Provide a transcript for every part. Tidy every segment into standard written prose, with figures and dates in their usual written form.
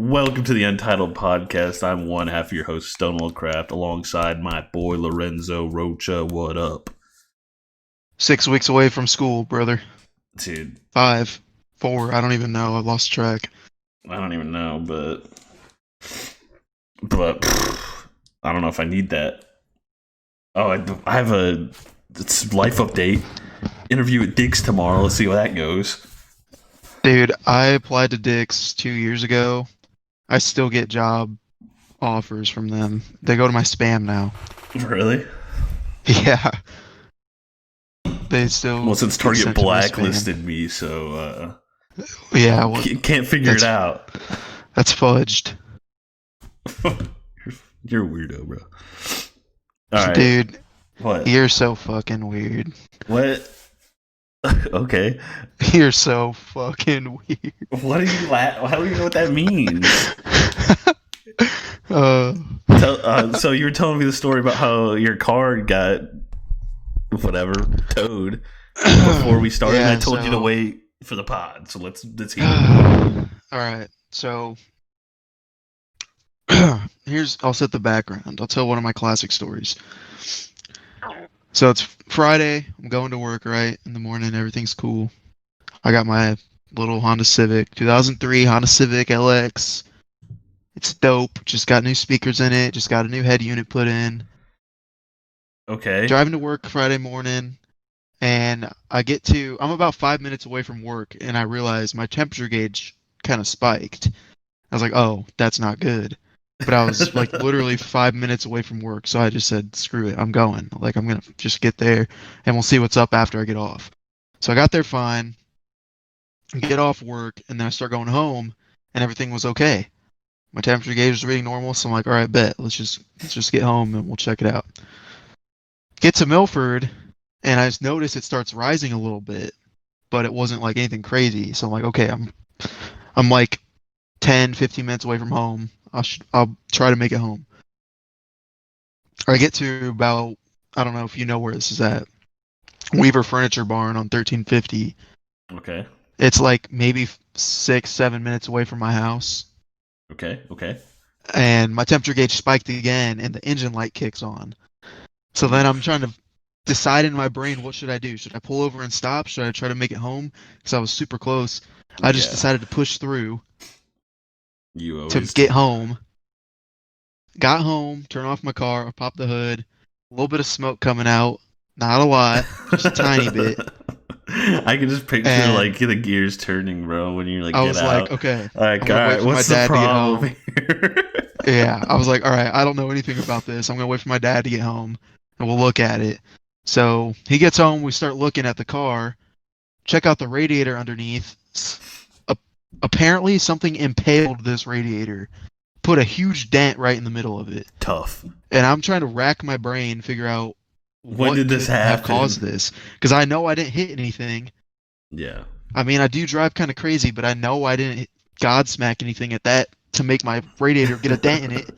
Welcome to the Untitled Podcast. I'm one half of your host, Stonewall Craft, alongside my boy Lorenzo Rocha. What up? 6 weeks away from school, brother. Dude, 5, 4, I don't even know. I've lost track. I don't even know, but I don't know if I need that. Oh, I have a life update interview at Dick's tomorrow. Let's see how that goes. Dude, I applied to Dick's 2 years ago. I still get job offers from them. They go to my spam now. Really? Yeah, they still Well, since get Target sent to my spam. blacklisted me, so Yeah, well, can't figure it out. that's fudged. You're a weirdo, bro. All right. Dude, What? you're so fucking weird. What? Okay. You're so fucking weird. What are you I don't even know what that means. So you were telling me the story about how your car got whatever towed before we started. Yeah, and I told you to wait for the pod. So let's hear it. All right. So I'll set the background. I'll tell one of my classic stories. So it's Friday. I'm going to work, right? In the morning, everything's cool. I got my little Honda Civic, 2003 Honda Civic LX. It's dope. Just got new speakers in it. Just got a new head unit put in. Okay. Driving to work Friday morning, and I'm about 5 minutes away from work, and I realized my temperature gauge kind of spiked. I was like, oh, that's not good. But I was like literally 5 minutes away from work, so I just said, screw it, I'm going. Like, I'm going to just get there, and we'll see what's up after I get off. So I got there fine, get off work, and then I start going home, and everything was okay. My temperature gauge was reading normal, so I'm like, all right, bet. Let's just get home, and we'll check it out. Get to Milford, and I just noticed it starts rising a little bit, but it wasn't like anything crazy. So I'm like, okay, I'm like 10, 15 minutes away from home. I'll try to make it home. I get to about, I don't know if you know where this is at, Weaver Furniture Barn on 1350. Okay. It's like maybe 6, 7 minutes away from my house. Okay. And my temperature gauge spiked again, and the engine light kicks on. So then I'm trying to decide in my brain, what should I do? Should I pull over and stop? Should I try to make it home? Because I was super close. I just decided to push through to get home. Got home, turn off my car, pop the hood, a little bit of smoke coming out. Not a lot, just a tiny bit. I can just picture like the gears turning, bro, when you like I get was out. like, okay, Like, I'm gonna wait for my what's dad the problem to get home. here? Yeah, I was like, all right, I don't know anything about this. I'm gonna wait for my dad to get home, and we'll look at it. So he gets home, we start looking at the car, check out the radiator underneath. Apparently, something impaled this radiator, put a huge dent right in the middle of it. Tough. And I'm trying to rack my brain, figure out when did this happen? Have caused this, because I know I didn't hit anything. Yeah. I mean, I do drive kind of crazy, but I know I didn't Godsmack anything at that to make my radiator get a dent in it.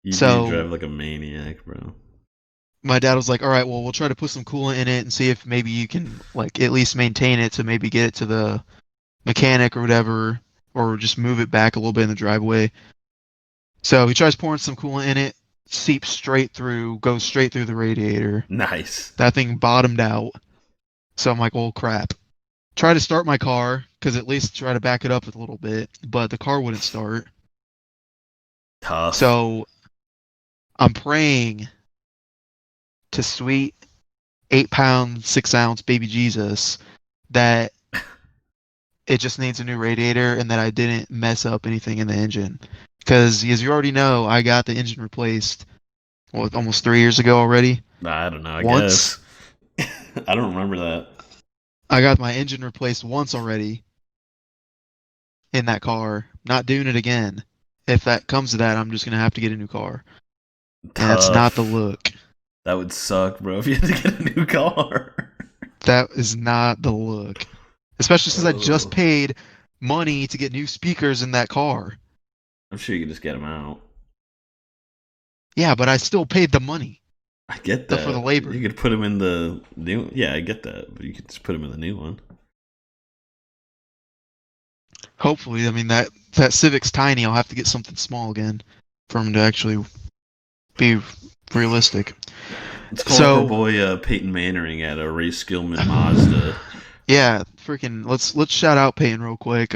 You do drive like a maniac, bro. My dad was like, all right, well, we'll try to put some coolant in it and see if maybe you can like at least maintain it to maybe get it to the mechanic or whatever, or just move it back a little bit in the driveway. So he tries pouring some coolant in it, seeps straight through, goes straight through the radiator. Nice. That thing bottomed out. So I'm like, well, crap. Try to start my car, because at least try to back it up a little bit, but the car wouldn't start. Tough. So I'm praying to sweet 8-pound, 6-ounce baby Jesus that it just needs a new radiator and that I didn't mess up anything in the engine. Because as you already know, I got the engine replaced almost 3 years ago already. I don't know. I guess. I don't remember that. I got my engine replaced once already in that car. Not doing it again. If that comes to that, I'm just going to have to get a new car. Tough. And that's not the look. That would suck, bro, if you had to get a new car. That is not the look. Especially since I just paid money to get new speakers in that car. I'm sure you could just get them out. Yeah, but I still paid the money. I get that. For the labor. You could put them in the new... Yeah, I get that. But you could just put them in the new one. Hopefully, I mean that Civic's tiny. I'll have to get something small again for him to actually be realistic. Let's call up our So boy Peyton Mannering at a Ray Skillman Mazda. yeah, freaking let's shout out Peyton real quick.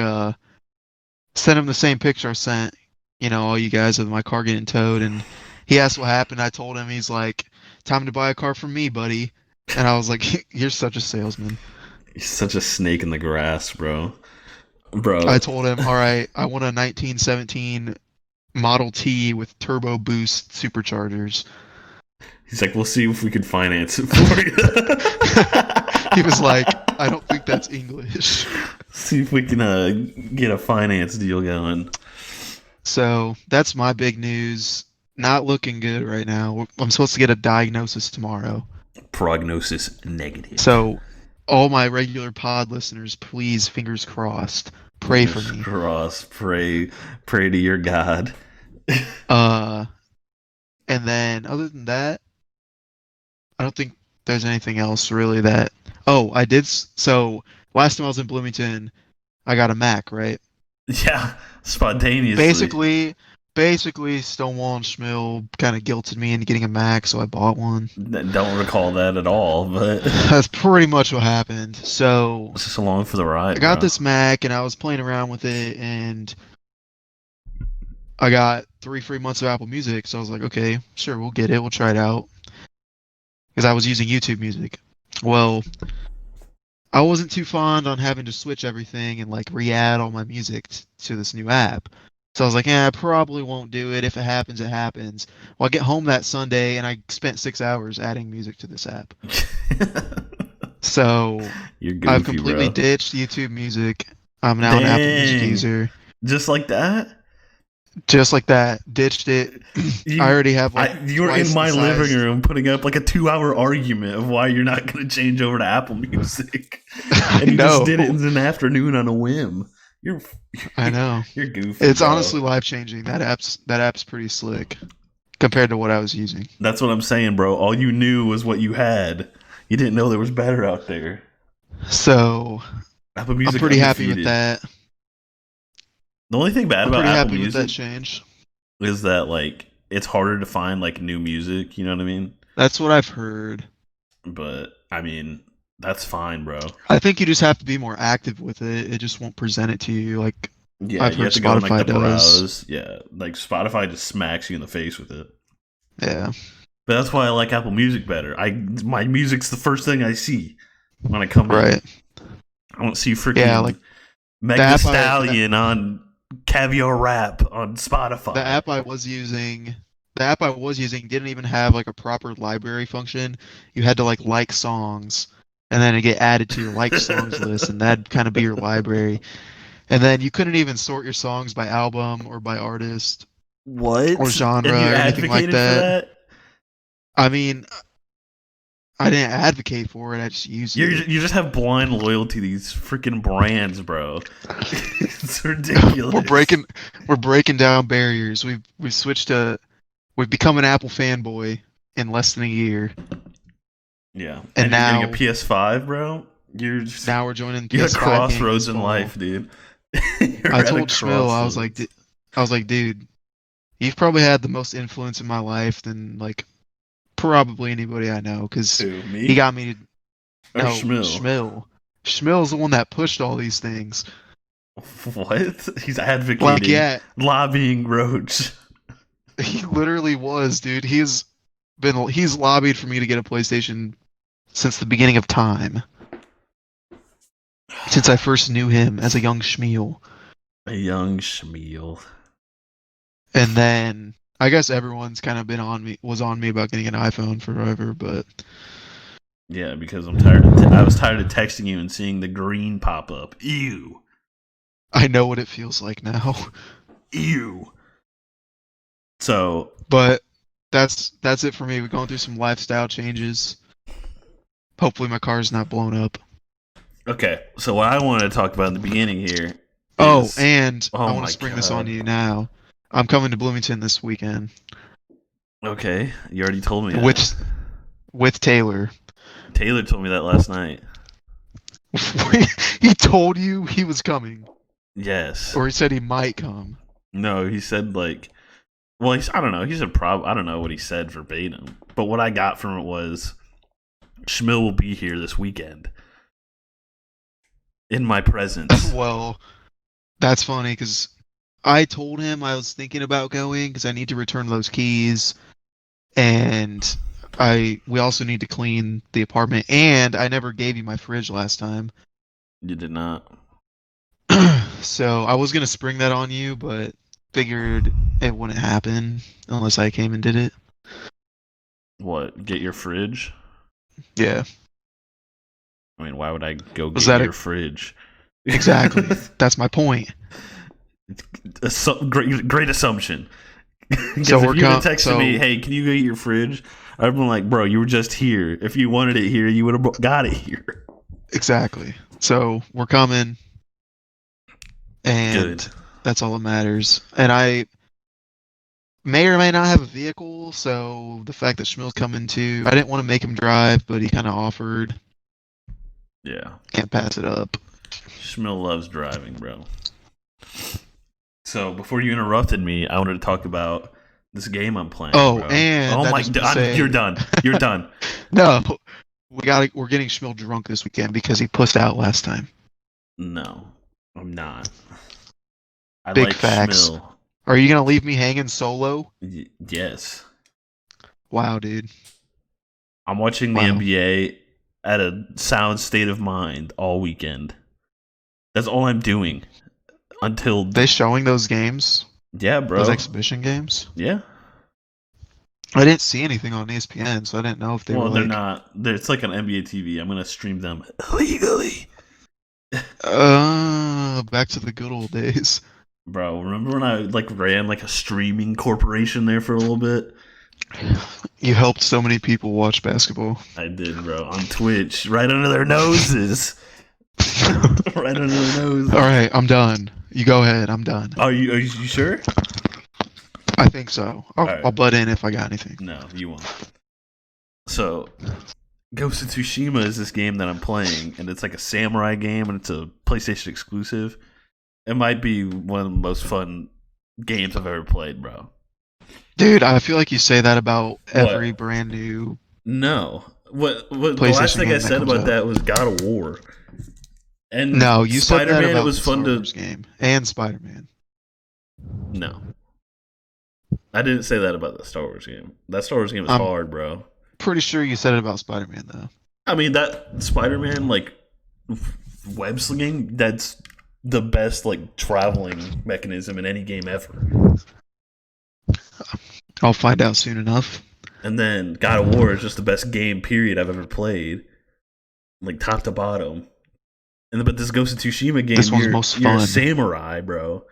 Sent him the same picture I sent, all you guys of my car getting towed, and he asked what happened. I told him, he's like, "Time to buy a car from me, buddy." And I was like, "You're such a salesman." He's such a snake in the grass, bro. I Bro, told him, "All right, I want a 1917 Model T with turbo boost superchargers." he's like, we'll see if we can finance it for He was you. like, "I don't think that's English." See if we can get a finance deal going. So that's my big news. Not looking good right now. I'm supposed to get a diagnosis tomorrow. Prognosis negative. So, all my regular pod listeners, please, fingers crossed, pray for Fingers me. crossed. Pray to your God. Uh, and then other than that, I don't think there's anything else really that. Oh, I did. So last time I was in Bloomington, I got a Mac, right? Yeah, spontaneously. Basically, Stonewall and Schmill kind of guilted me into getting a Mac, so I bought one. Don't recall that at all, but That's pretty much what happened. So it's just along for the I ride, got bro. this Mac and I was playing around with it, and I got 3 free months of Apple Music. So I was like, okay, sure, we'll get it. We'll try it out. Because I was using YouTube Music. Well, I wasn't too fond on having to switch everything and like re-add all my music to this new app. So I was like, yeah, I probably won't do it. If it happens, it happens. Well, I get home that Sunday and I spent 6 hours adding music to this app. So You're I've goofy, completely bro. ditched YouTube Music. I'm now an Apple Music Dang. user. Just like that? Just like that, ditched it. I already have like You were in twice the my living size. room putting up like a 2 hour argument of why you're not going to change over to Apple Music, I and you just know. did it in an afternoon on a whim. You're I know. you're goofy, It's bro. honestly life changing. That app's pretty slick compared to what I was using. That's what I'm saying, bro. All you knew was what you had. You didn't know there was better out there. So Apple I'm Music pretty happy with undefeated. that. The only thing bad I'm about pretty Apple happy with that Music change. is that like it's harder to find like new music. You know what I mean? That's what I've heard. But I mean, that's fine, bro. I think you just have to be more active with it. It just won't present it to you like Yeah, I've you heard have to go in like Spotify the does. browse. Yeah, like Spotify just smacks you in the face with it. Yeah. But that's why I like Apple Music better. My music's the first thing I see when I come in. Right. I don't see Yeah, like freaking Meg the the app I the, Stallion on Caviar Rap on the Spotify. app I was using the app I was using didn't even have like a proper library function. You had to like songs and then it get added to your like songs list and that'd kind of be your library. And then you couldn't even sort your songs by album or by artist or What? And you genre or anything like advocated for that. that? I mean, I didn't advocate for it, I just used it. You just have blind loyalty to these freaking brands, bro. It's we're ridiculous. breaking we're breaking down barriers. We've become an Apple fanboy in less than a year. Yeah, And and you're getting a now PS5, bro. You're just, now we're joining you're at a PS5 gaming crossroads this in fall. life, dude. You're I at a told Schmill, crossroads. I was like, dude, you've probably had the most influence in my life than like probably anybody I know, because Who, he me got me to or no Schmill? Schmill. Schmill's the one that pushed all these things. What? He's Like, advocating, yeah, lobbying Roach. he literally was, dude. He's lobbied for me to get a PlayStation since the beginning of time. Since I first knew him as a young Schmiel. A young Schmiel. And then I guess everyone's kind of was on me about getting an iPhone forever, but Yeah, because I'm tired. I was tired of texting you and seeing the green pop up. Ew, I know what it feels like now. ew. So But that's it for me. We're going through some lifestyle changes. Hopefully my car's not blown up. okay, so what I wanted to talk about in the beginning here Oh, is, and I oh want my to spring this on god. you now. I'm coming to Bloomington this weekend Okay, you already told me that. with with Taylor. Taylor told me that last night. He told you he was coming. Yes. Or he said he might come. No, he said like, well, I don't know. He said I don't know what he said verbatim, but what I got from it was Schmill will be here this weekend in my presence. Well, that's funny because I told him I was thinking about going because I need to return those keys, and we also need to clean the apartment. And I never gave you my fridge last time, You did not. so I was gonna spring that on you, but figured it wouldn't happen unless I came and did it. What? Get your fridge? Yeah, I mean, why would I go was get that your fridge? exactly? That's my point. Great assumption. Because So if we're you would have com- texted so me, "Hey, can you go get your fridge?" I'd been like, "Bro, you were just here. If you wanted it here, you would have got it here." exactly. So we're coming, Good. and that's all that matters. And I may or may not have a vehicle, so the fact that Schmill's coming too, I didn't want to make him drive, but he kind of offered. Yeah. Can't pass it up. Schmill loves driving, bro. So before you interrupted me, I wanted to talk about this game I'm playing, Oh, bro. and Oh I my just want to god, say, you're done. You're done. no, we're getting Schmill drunk this weekend because he pussed out last time. No, I'm not. I Big like facts. Schmill. Are you gonna leave me hanging solo? Yes. Wow, dude. I'm watching the Wow. NBA at a sound state of mind all weekend. That's all I'm doing until They showing those games, yeah, those bro. exhibition games? Yeah. I didn't see anything on ESPN, so I didn't know if they were Well, they're like, not. It's like an NBA TV. I'm gonna stream them illegally, back to the good old days. bro. Remember when I like ran like a streaming corporation there for a little bit? You helped so many people watch basketball. I did, bro, on Twitch, right under their noses, right under their noses. All right, I'm done. You go ahead. I'm done. Are you sure? I think so. Alright. I'll butt in if I got anything. No, you won't. So, Ghost of Tsushima is this game that I'm playing, and it's like a samurai game, and it's a PlayStation exclusive. It might be one of the most fun games I've ever played, bro. Dude, I feel like you say that about every brand new. No. What the PlayStation last thing game I that said comes about out. that was God of War. And No, you said that Spider-Man, about it was the fun Star Wars game and Spider-Man. No. I didn't say that about the Star Wars game. That Star Wars game is I'm hard, bro. pretty sure you said it about Spider-Man though. I mean, that Spider-Man, like, web slinging, that's the best, like, traveling mechanism in any game ever. I'll find out soon enough. And then God of War is just the best game, period, I've ever played. Like, top to bottom. But this Ghost of Tsushima game, This one's most you're a fun. samurai, bro.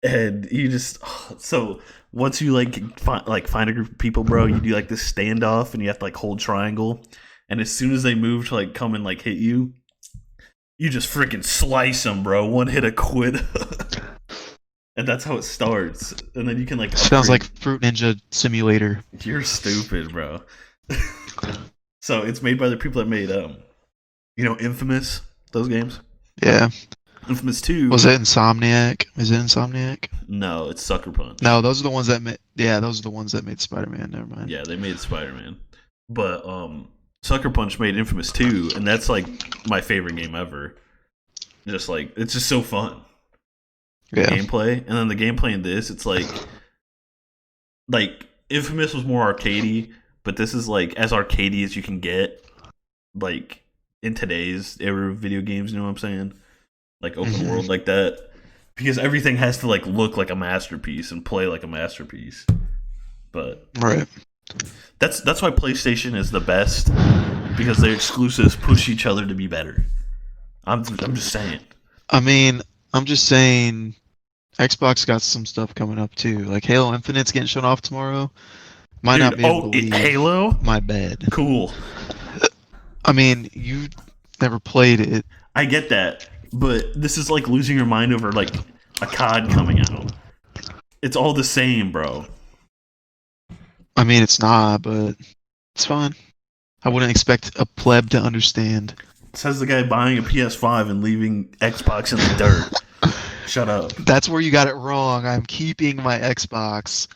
And you just... So, once you, find a group of people, bro, you do, like, this standoff, and you have to, like, hold triangle. And as soon as they move to, like, come and, like, hit you, you just freaking slice them, bro. One hit a quit. And that's how it starts. And then you can, like... Sounds like Fruit Ninja Simulator. You're stupid, bro. So, it's made by the people that made, Infamous, those games. Yeah. Infamous 2. Was it Insomniac? Is it Insomniac? No, it's Sucker Punch. No, those are the ones that made. Yeah, those are the ones that made Spider-Man. Never mind. Yeah, they made Spider-Man. But Sucker Punch made Infamous 2, and that's like my favorite game ever. Just like it's just so fun. The Yeah. gameplay, and then the gameplay in this, it's like Infamous was more arcadey, but this is like as arcadey as you can get, like in today's era of video games. You know what I'm saying? Like open world like that, because everything has to like look like a masterpiece and play like a masterpiece. But Right. that's why PlayStation is the best, because their exclusives push each other to be better. I'm just saying. I mean, I'm just saying, Xbox got some stuff coming up too. Like Halo Infinite's getting shown off tomorrow. Might not be able to leave Halo? my bed. Cool. I mean, you never played it. I get that, but this is like losing your mind over like a COD coming out. It's all the same, bro. I mean, it's not, but it's fine. I wouldn't expect a pleb to understand. Says the guy buying a PS5 and leaving Xbox in the dirt. Shut up. That's where you got it wrong. I'm keeping my Xbox,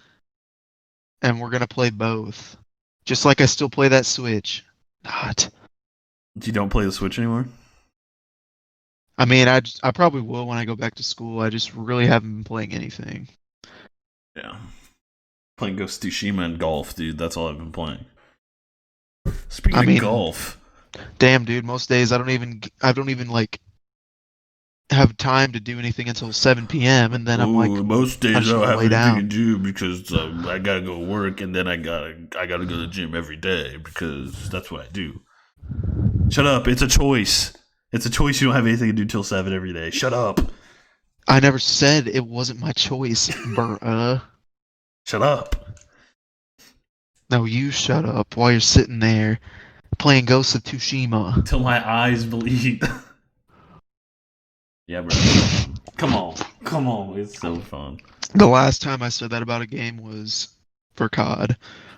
and we're gonna play both. Just like I still play that Switch. Not. You don't play the Switch anymore? I mean, I probably will when I go back to school. I just really haven't been playing anything. Yeah. Playing Ghost of Tsushima and golf, dude. That's all I've been playing. Speaking of golf. Damn, dude. Most days I don't even like have time to do anything until 7 p.m. and then I'm like, most days I don't have lay down. anything to do because I gotta go work and then I gotta go to the gym every day because that's what I do. Shut up! It's a choice. It's a choice. You don't have anything to do till 7 every day. Shut up! I never said it wasn't my choice, bruh. Shut up! No, you shut up while you're sitting there playing Ghost of Tsushima. Till my eyes bleed. Yeah, bro. Come on. It's so fun. The last time I said that about a game was for COD.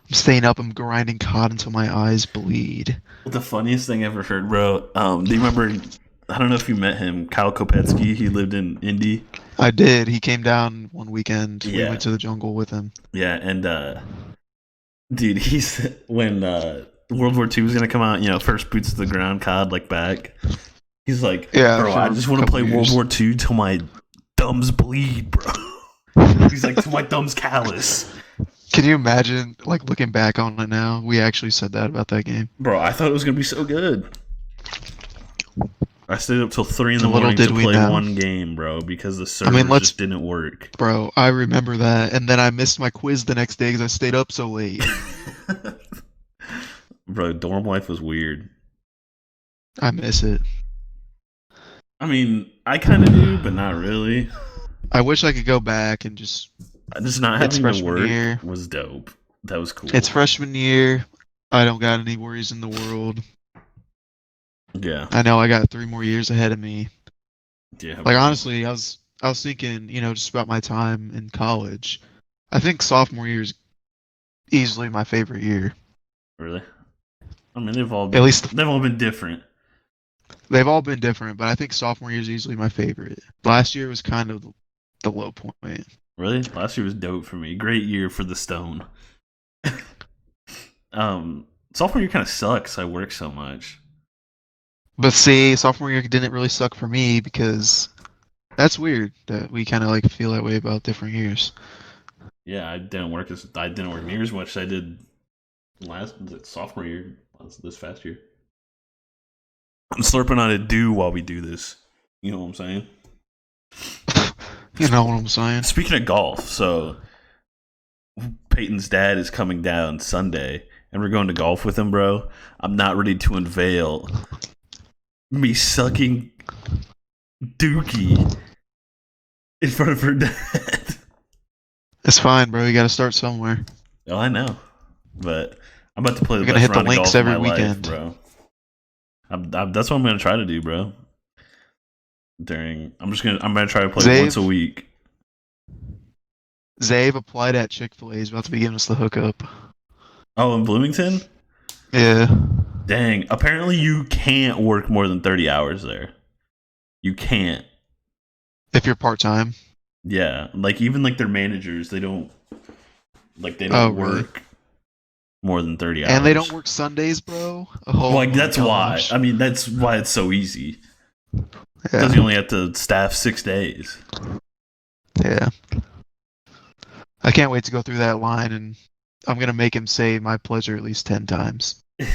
I'm staying up, I'm grinding COD until my eyes bleed. The funniest thing I ever heard, bro. Do you remember? I don't know if you met him, Kyle Kopetsky. He lived in Indy. I did. He came down one weekend. Yeah. We went to the jungle with him. Yeah, and dude, he's when World War II was gonna come out. You know, first boots to the ground, COD like back. He's like, yeah, bro, I just want to play World War II till my thumbs bleed, bro. He's like, till my thumbs callous. Can you imagine, like, looking back on it now? We actually said that about that game. Bro, I thought it was going to be so good. I stayed up till 3 in the morning to play one game, bro, because the server just didn't work. Bro, I remember that, and then I missed my quiz the next day because I stayed up so late. Bro, dorm life was weird. I miss it. I mean, I kind of do, but not really. I wish I could go back and just not having to work was dope. That was cool. It's freshman year. I don't got any worries in the world. Yeah. I know I got 3 more years ahead of me. Yeah. Like, honestly, I was thinking, just about my time in college. I think sophomore year is easily my favorite year. Really? I mean, they've all been different. They've all been different, but I think sophomore year is easily my favorite. Last year was kind of the low point. Really? Last year was dope for me. Great year for the Stone. Sophomore year kind of sucks. I work so much. But see, sophomore year didn't really suck for me because that's weird that we kind of like feel that way about different years. Yeah, I didn't work near as much as I did sophomore year, this past year. I'm slurping on a dew while we do this. You know what I'm saying? You know what I'm saying? Speaking of golf, so Peyton's dad is coming down Sunday, and we're going to golf with him, bro. I'm not ready to unveil me sucking Dookie in front of her dad. It's fine, bro. You got to start somewhere. Oh, I know, but I'm about to play the best round of golf every weekend, bro. That's what I'm gonna try to do, bro. I'm gonna try to play once a week. Zave applied at Chick-fil-A. He's about to be giving us the hookup. Oh, in Bloomington? Yeah. Dang. Apparently you can't work more than 30 hours there. You can't. If you're part-time? Yeah. Like, even like their managers, they don't work more than 30 hours. And they don't work Sundays, bro? Oh, that's why. I mean, that's why it's so easy. Because you only have to staff 6 days. Yeah. I can't wait to go through that line, and I'm going to make him say my pleasure at least 10 times. Do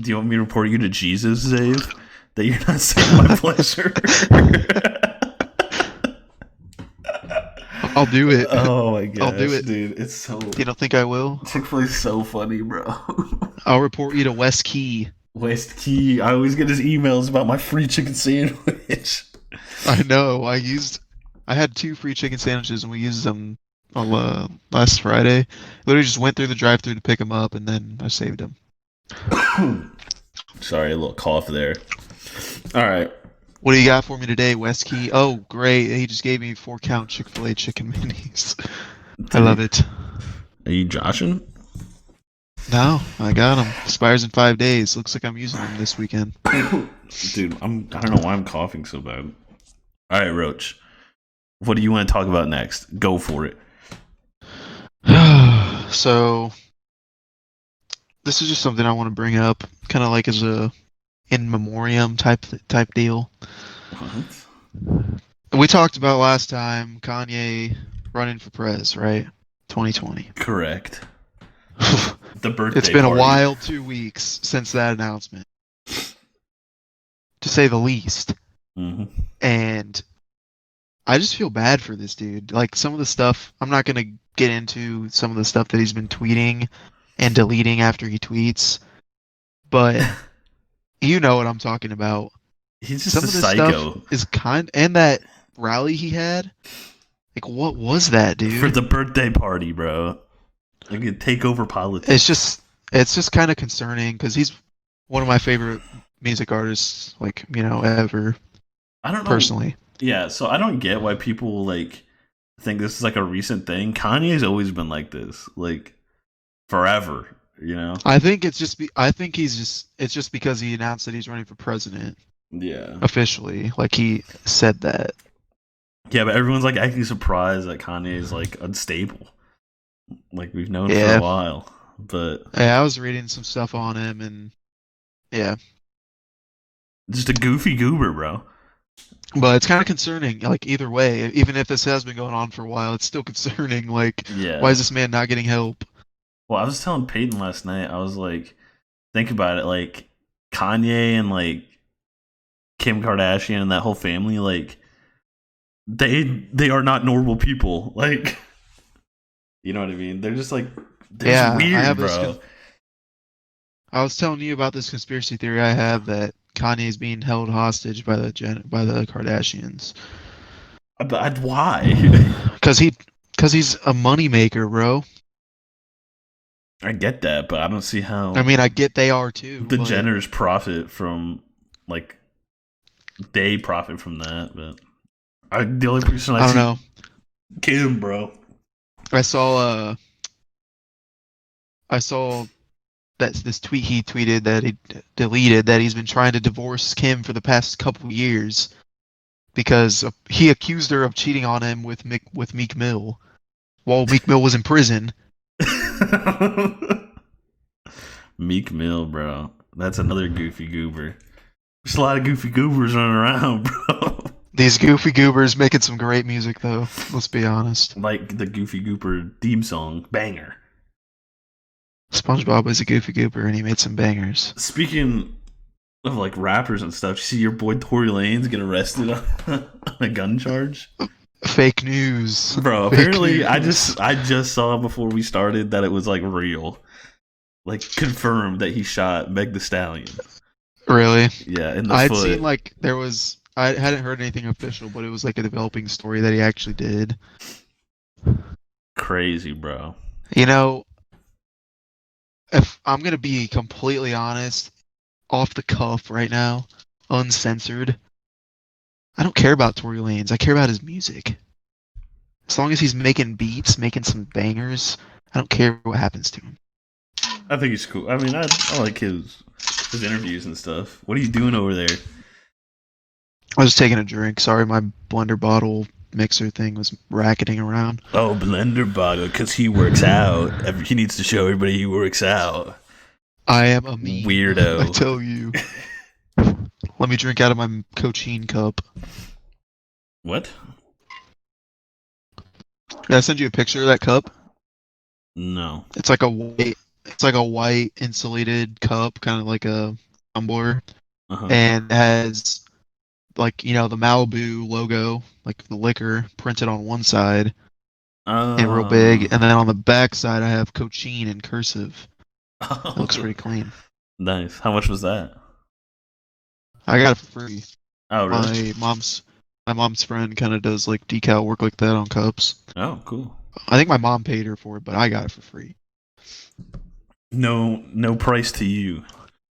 you want me to report you to Jesus, Zave? That you're not saying my pleasure? I'll do it. Oh my god. I'll do it. Dude, it's so... You don't think I will? Chick-fil-A's so funny, bro. I'll report you to West Key. West Key. I always get his emails about my free chicken sandwich. I know. I had 2 free chicken sandwiches, and we used them on last Friday. Literally just went through the drive-thru to pick them up, and then I saved them. Sorry, a little cough there. All right. What do you got for me today, West Key? Oh, great. He just gave me 4-count Chick-fil-A chicken minis. I love it. Are you joshing? No, I got him. Expires in 5 days. Looks like I'm using him this weekend. Dude, I don't know why I'm coughing so bad. All right, Roach. What do you want to talk about next? Go for it. So this is just something I want to bring up, kind of like as a in memoriam type deal. What? We talked about last time Kanye running for prez, right? 2020. Correct. The It's birthday been a party. wild 2 weeks since that announcement, to say the least. Hmm. And I just feel bad for this dude. Like some of the stuff, I'm not gonna get into some of the stuff that he's been tweeting and deleting after he tweets, but you know what I'm talking about. He's just Some a of this stuff psycho. is and that rally he had, like what was that, For dude? the birthday party, bro. Like a takeover It's politics. just it's just kind of concerning because he's one of my favorite music artists, like ever I don't know. personally. Yeah, so I don't get why people like think this is like a recent thing. Kanye's always been like this, like forever. You know? I think it's just I think it's just because he announced that he's running for president Yeah. officially, like he said that. Yeah, but everyone's like acting surprised that Kanye is like unstable. Like we've known for a Yeah, while. But yeah. I was reading some stuff on him, and yeah, just a goofy goober, bro. but it's kind of concerning. Like either way, even if this has been going on for a while, it's still concerning. Like, why Yeah. is this man not getting help? Well, I was telling Peyton last night, I was like, think about it, like Kanye and like Kim Kardashian and that whole family, like they are not normal people. Like, you know what I mean? They're just like they're just Yeah, I weird, have this. bro. I was telling you about this conspiracy theory I have that Kanye is being held hostage by by the Kardashians. But why? Cause he's a moneymaker, bro. I get that, but I don't see I how mean, I get they are too, the but Jenners profit from like they profit from that. But the only person I I don't see know. Kim, bro. I saw I saw that this tweet he tweeted that he deleted that he's been trying to divorce Kim for the past couple years because he accused her of cheating on him with Meek Mill while Meek Mill was in prison. Meek Mill, bro. That's another goofy goober. There's a lot of goofy goobers running around, bro. These goofy goobers making some great music though. Let's be honest. Like the Goofy Goober theme song, banger. SpongeBob was a goofy goober and he made some bangers. Speaking of like rappers and stuff, you see your boy Tory Lanez get arrested on a gun charge, Fake news. bro. Fake Apparently, news. I just saw before we started that it was like real, like confirmed that he shot Meg the Stallion. Really? Yeah, in the I'd seen foot. like there was I hadn't heard anything official, but it was like a developing story that he actually did. Crazy, bro. You know, if I'm gonna be completely honest, off the cuff right now, uncensored, I don't care about Tory Lanez. I care about his music. As long as he's making beats, making some bangers, I don't care what happens to him. I think he's cool. I mean, I like his interviews and stuff. What are you doing over there? I was just taking a drink. Sorry, my blender bottle mixer thing was racketing around. Oh, blender bottle, because he works out. He needs to show everybody he works out. I am a meme. Weirdo. I tell you. Let me drink out of my cocaine cup. What? Did I send you a picture of that cup? No. It's like a white insulated cup, kind of like a tumbler, Uh-huh. and it has like the Malibu logo, like the liquor, printed on one side and real big, and then on the back side I have cocaine in cursive. It looks pretty clean. Nice. How much was that? I got it for free. Oh, really? My mom's friend kind of does like decal work like that on cups. Oh, cool. I think my mom paid her for it, but I got it for free. No price to you.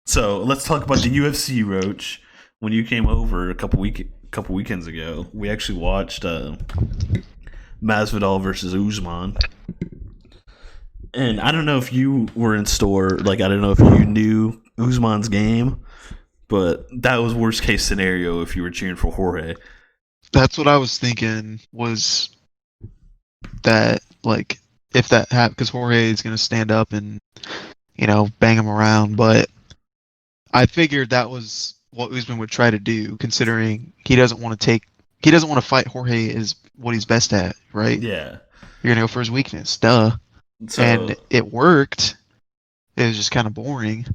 So let's talk about the UFC, Roach. When you came over a couple weekends ago, we actually watched Masvidal versus Usman, And I don't know if you were in store, like I don't know if you knew Usman's game, but that was worst case scenario if you were cheering for Jorge. That's what I was thinking was that, like, if that happened, because Jorge is going to stand up and, bang him around. But I figured that was what Usman would try to do, considering he doesn't want to fight Jorge is what he's best at, right? Yeah. You're going to go for his weakness, duh. And So it worked. It was just kind of boring.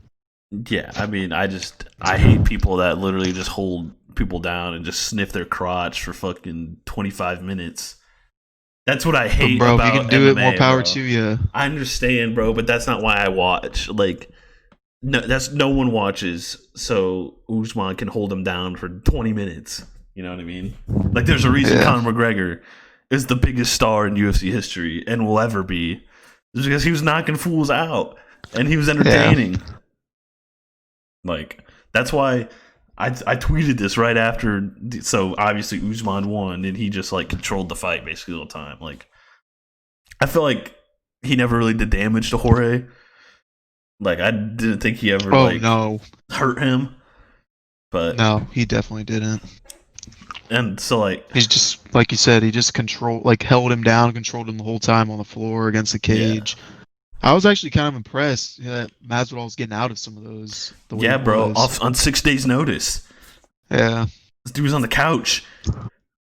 yeah, I mean, I hate people that literally just hold people down and just sniff their crotch for fucking 25 minutes. That's what I But hate bro, if you about can do it, more MMA, power bro. to you. I understand, bro, but that's not why I watch. Like, no one watches so Usman can hold him down for 20 minutes. You know what I mean? Like, there's a reason Yeah. Conor McGregor is the biggest star in UFC history and will ever be. It's because he was knocking fools out and he was entertaining. Like, that's why I tweeted this right after. So obviously Usman won and he just like controlled the fight basically all the time. Like, I feel like he never really did damage to Jorge. Like, I didn't think he ever No. hurt him. But No, he definitely didn't. and so like He's just, like you said, he just held him down, controlled him the whole time on the floor against the cage. yeah. I was actually kind of impressed that Masvidal was getting out of some of those. The way Yeah, he bro, was. on 6 days notice. Yeah. This dude was on the couch.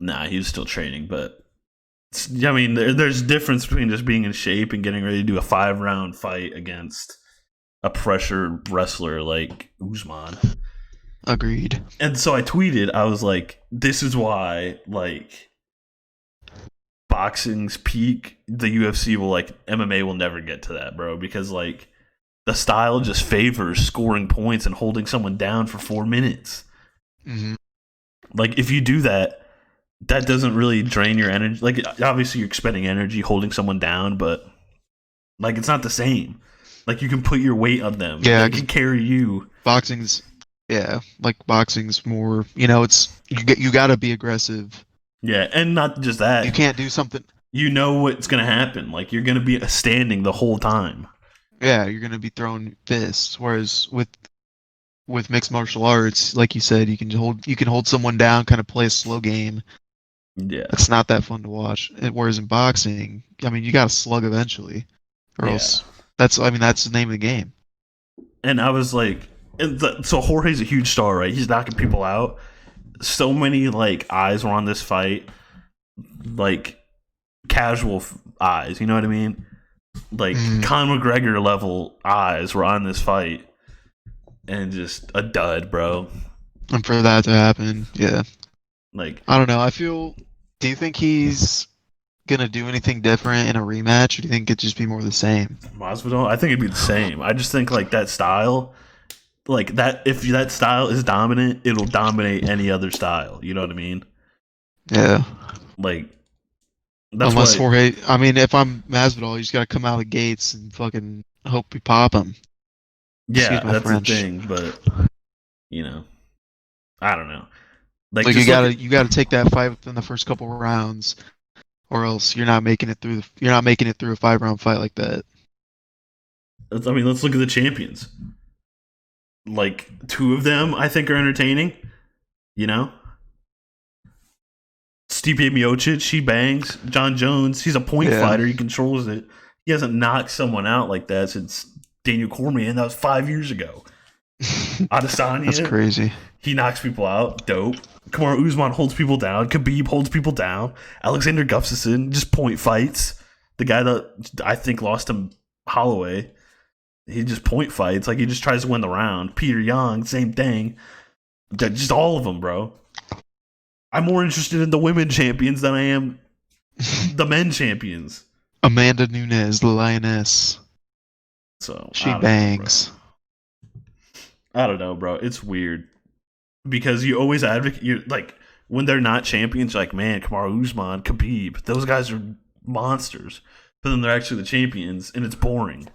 Nah, he was still training, but I mean, there's a difference between just being in shape and getting ready to do a 5-round fight against a pressured wrestler like Usman. Agreed. And so I tweeted, I was like, this is why, like, boxing's peak, the UFC will, like, MMA will never get to that, bro, because, like, the style just favors scoring points and holding someone down for 4 minutes. Mm-hmm. Like, if you do that, that doesn't really drain your energy. Like, obviously you're expending energy holding someone down, but, like, it's not the same. Like, you can put your weight on them. Yeah, They can carry you. boxing's more. It's you got to be aggressive. Yeah, and not just that. You can't do something. You know what's going to happen. Like, you're going to be standing the whole time. Yeah, you're gonna be throwing fists. Whereas with mixed martial arts, like you said, you can hold someone down, kind of play a slow game. Yeah. It's not that fun to watch. Whereas in boxing, I mean, you got to slug eventually, or Yeah. else that's the name of the game. And I was like, so Jorge's a huge star, right? He's knocking people out. So many, like, eyes were on this fight. Like, casual eyes, you know what I mean? Like, Conor McGregor level eyes were on this fight. And just a dud, bro. And for that to happen, yeah. Like, I don't know. Do you think he's gonna do anything different in a rematch, or do you think it'd just be more of the same? Masvidal, I think it'd be the same. I just think, like, that style, like, that if that style is dominant, it'll dominate any other style. You know what I mean? Yeah. Like, that's Unless why, Jorge, I mean, if I'm Masvidal, you just gotta come out of the gates and fucking hope we pop him. yeah, Excuse my that's French. the thing. But I don't know. Like you gotta take that fight within the first couple rounds, or else you're not making it through. You're not making it through a 5-round fight like that. I mean, let's look at the champions. Like, 2 of them, I think, are entertaining. You know, Stipe Miocic, he bangs. John Jones, he's a point fighter. He controls it. He hasn't knocked someone out like that since Daniel Cormier, and that was 5 years ago. Adesanya, That's crazy. he knocks people out. Dope. Kamaru Usman holds people down. Khabib holds people down. Alexander Gustafsson just point fights. The guy that I think lost him, Holloway, he just point fights. Like, he just tries to win the round. Peter Young, same thing. Just all of them, bro. I'm more interested in the women champions than I am the men champions. Amanda Nunes, the lioness. So She bangs. I don't know, bro. It's weird because you always advocate. You're like, when they're not champions, you're like, man, Kamaru Usman, Khabib, those guys are monsters. But then they're actually the champions, and it's boring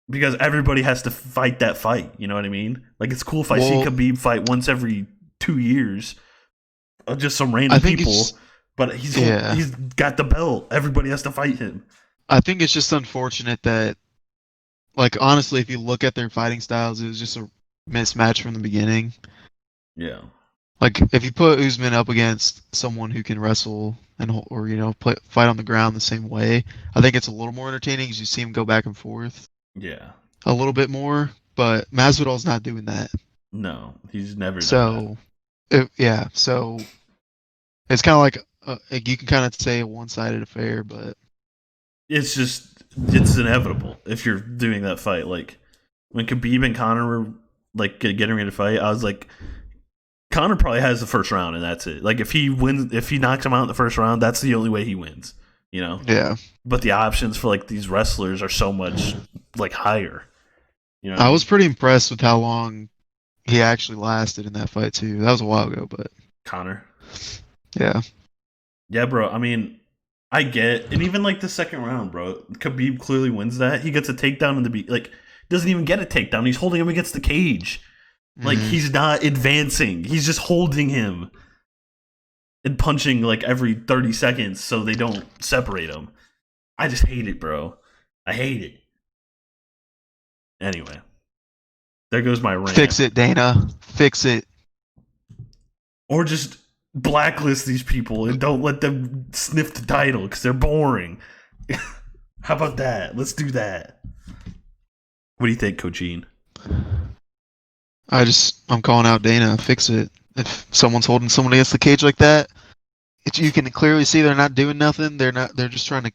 because everybody has to fight that fight. You know what I mean? Like, it's cool if I see Khabib fight once every 2 years, just some random people. But he's got the belt. Everybody has to fight him. I think it's just unfortunate that, like, honestly, if you look at their fighting styles, it was just a mismatch from the beginning. Yeah, Like, if you put Usman up against someone who can wrestle or fight on the ground the same way, I think it's a little more entertaining because you see him go back and forth yeah. a little bit more. But Masvidal's not doing that, No, he's never done that. so yeah, so it's kind of like you can kind of say a one-sided affair, but It's just it's inevitable if you're doing that fight. Like when Khabib and Conor were like getting ready to fight, I was like, Conor probably has the first round and that's it. Like if he knocks him out in the first round, that's the only way he wins. You know. yeah, But the options for like these wrestlers are so much like higher. You know what I I was mean? pretty impressed with how long he actually lasted in that fight too. That was a while ago, but Conor. yeah, Yeah, bro. I mean, I get, and even like the second round, bro. Khabib clearly wins that. He gets a takedown in the like doesn't even get a takedown. He's holding him against the cage. Like hmm he's not advancing. He's just holding him and punching like every 30 seconds so they don't separate him. I just hate it, bro. I hate it. Anyway, there goes my rant. fix it, Dana, fix it. Or just blacklist these people and don't let them sniff the title because they're boring. How about that? Let's do that. What do you think, Coachine? I'm calling out Dana. Fix it. If someone's holding someone against the cage like that, you can clearly see they're not doing nothing. They're not. They're just trying to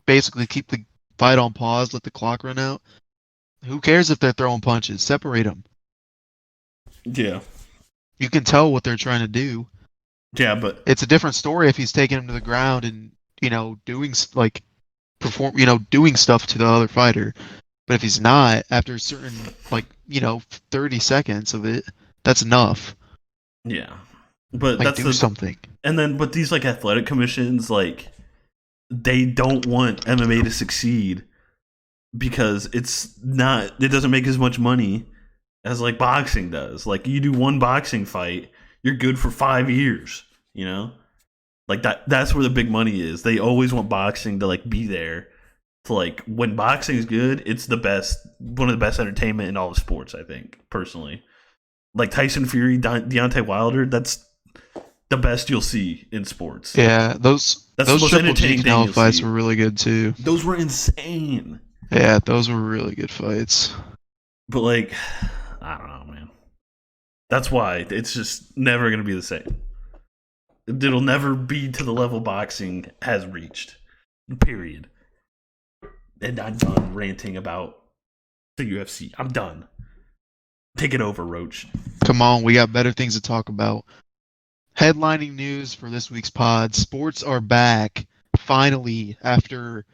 basically keep the fight on pause, let the clock run out. Who cares if they're throwing punches? Separate them. Yeah. You can tell what they're trying to do. Yeah, but It's a different story if he's taking him to the ground and doing like doing stuff to the other fighter. But if he's not, after a certain 30 seconds of it, that's enough. yeah. But Like that's do the something. and then but these like athletic commissions like they don't want MMA to succeed because it doesn't make as much money as like boxing does. Like you do one boxing fight, you're good for 5 years, you know? Like that's where the big money is. They always want boxing to like be there. To like when boxing is good, it's the best one of the best entertainment in all of sports, I think, personally. Like Tyson Fury, Deontay Wilder, that's the best you'll see in sports. Yeah, That's the those most Triple G entertaining thing Canelo you'll fights see. were really good too. Those were insane. Yeah, those were really good fights. But like, I don't know, man. That's why it's just never gonna be the same. It'll never be to the level boxing has reached. Period. And I'm done ranting about the UFC. I'm done. Take it over, Roach. Come on, we got better things to talk about. Headlining news for this week's pod: sports are back finally after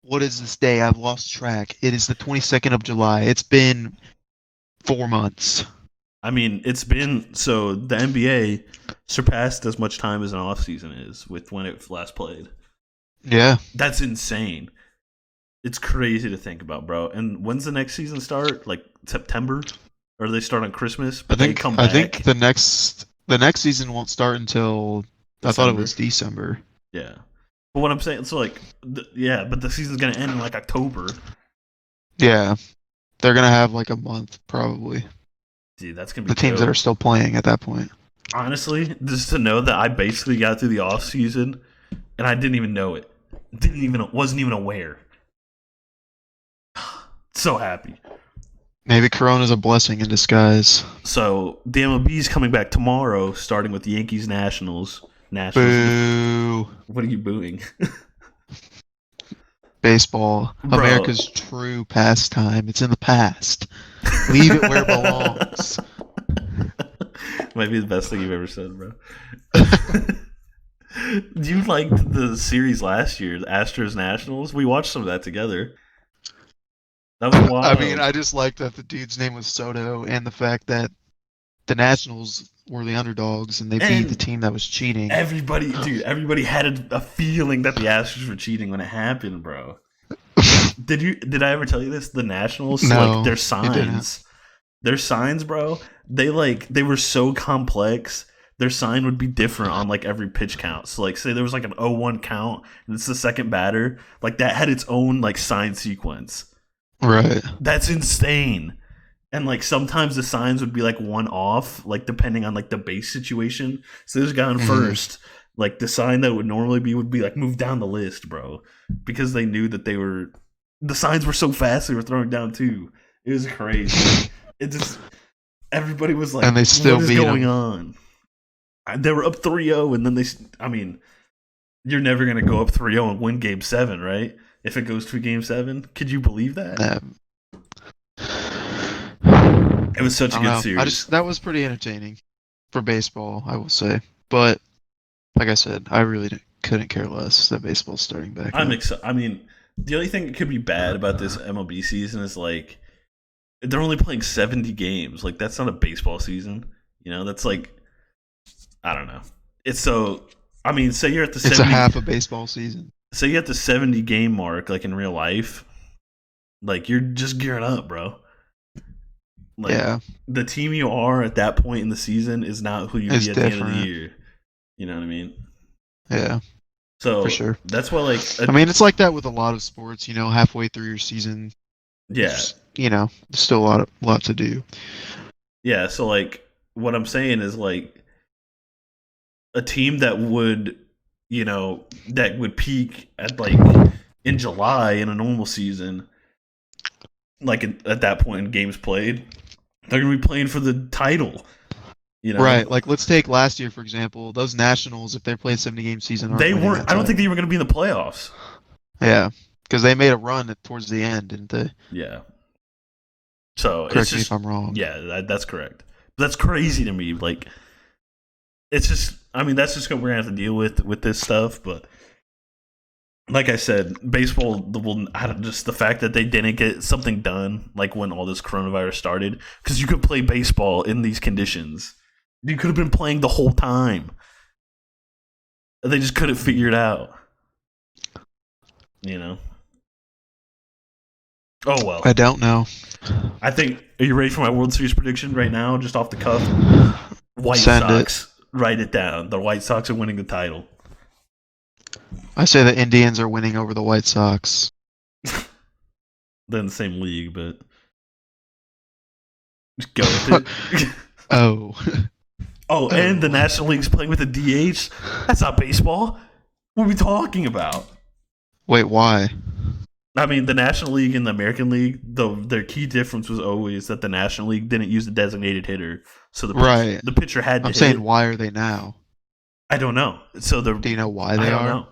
what is this day? I've lost track. It is the 22nd of July. It's been 4 months. I mean, it's been so the NBA surpassed as much time as an off season is with when it last played. Yeah, That's insane. It's crazy to think about, bro. And when's the next season start? Like September? Or do they start on Christmas? I But they think come I think back the next season won't start until I thought it December. was December. Yeah. But what I'm saying, so like, yeah, but the season's gonna end in like October. Yeah, they're gonna have like a month probably. Dude, that's gonna be The teams that are dope. still playing at that point. Honestly, just to know that I basically got through the off season and I didn't even know it. Wasn't even aware. So happy. Maybe Corona's a blessing in disguise. So the MLB's coming back tomorrow, starting with the Yankees Nationals. Nationals. Boo. What are you booing? Baseball. Bro. America's true pastime. It's in the past. Leave it where it belongs. Might be the best thing you've ever said, bro. You liked the series last year, the Astros Nationals? We watched some of that together. That was I wild. mean, I just like that the dude's name was Soto and the fact that the Nationals were the underdogs and they beat the And team that was cheating. everybody had a feeling that the Astros were cheating when it happened, bro. Did I ever tell you this? The Nationals, No, like you didn't. their signs, bro. They were so complex their sign would be different on like every pitch count. So like say there was like an 0-1 count and it's the second batter, like that had its own like sign sequence. Right. That's insane. And like sometimes the signs would be like one off, like depending on like the base situation. So this guy on first, like the sign that would normally be would be like moved down the list, bro, because they knew that the signs were so fast they were throwing down too. It was crazy. It just everybody was like, And they still "What is beat going them. on?" They were up 3-0, and then I mean, you're never gonna go up 3-0 and win Game 7, right? If it goes to Game 7, could you believe that? It was such a I don't good know. series. That was pretty entertaining for baseball, I will say. But like I said, I really couldn't care less that baseball's starting back I'm up. excited. I mean, the only thing that could be bad about this MLB season is like they're only playing 70 games. Like that's not a baseball season. You know, that's like I don't know. It's so. I mean, say you're at the It's 70. a half a baseball season. Say you're at the 70 game mark, like in real life. Like you're just gearing up, bro. Like, Yeah. The team you are at that point in the season is not who you It's be at the end of the different. year. You know what I mean? Yeah, So for sure. that's why, like, I mean, it's like that with a lot of sports. You know, halfway through your season, yeah, there's still a lot to do. yeah. So like, what I'm saying is like a team that would, that would peak at like in July in a normal season, like at that point in games played, they're gonna be playing for the title. You know, Right. Like, let's take last year, for example. Those Nationals, if they played 70-game season, aren't they winning weren't. that I don't think title. they were gonna be in the playoffs. Yeah, because they made a run towards the end, didn't they? Yeah. So it's Correct me just if I'm wrong. yeah, that's correct. That's crazy to me. Like it's just I mean that's just what we're gonna have to deal with this stuff. But like I said, baseball will just the fact that they didn't get something done like when all this coronavirus started because you could play baseball in these conditions. You could have been playing the whole time. They just couldn't figure it out. You know. Oh well. I don't know. I think. Are you ready for my World Series prediction right now? Just off the cuff. White Send it. Sox. Write it down. The White Sox are winning the title. I say the Indians are winning over the White Sox. They're in the same league, but just go with it. Oh. Oh, and the National League's playing with a DH. That's not baseball. What are we talking about? Wait, why? I mean, the National League and the American League, their key difference was always that the National League didn't use the designated hitter, so the pitcher had to I'm hit saying, it. why are they now? I don't know. So Do you know why I they don't are? know.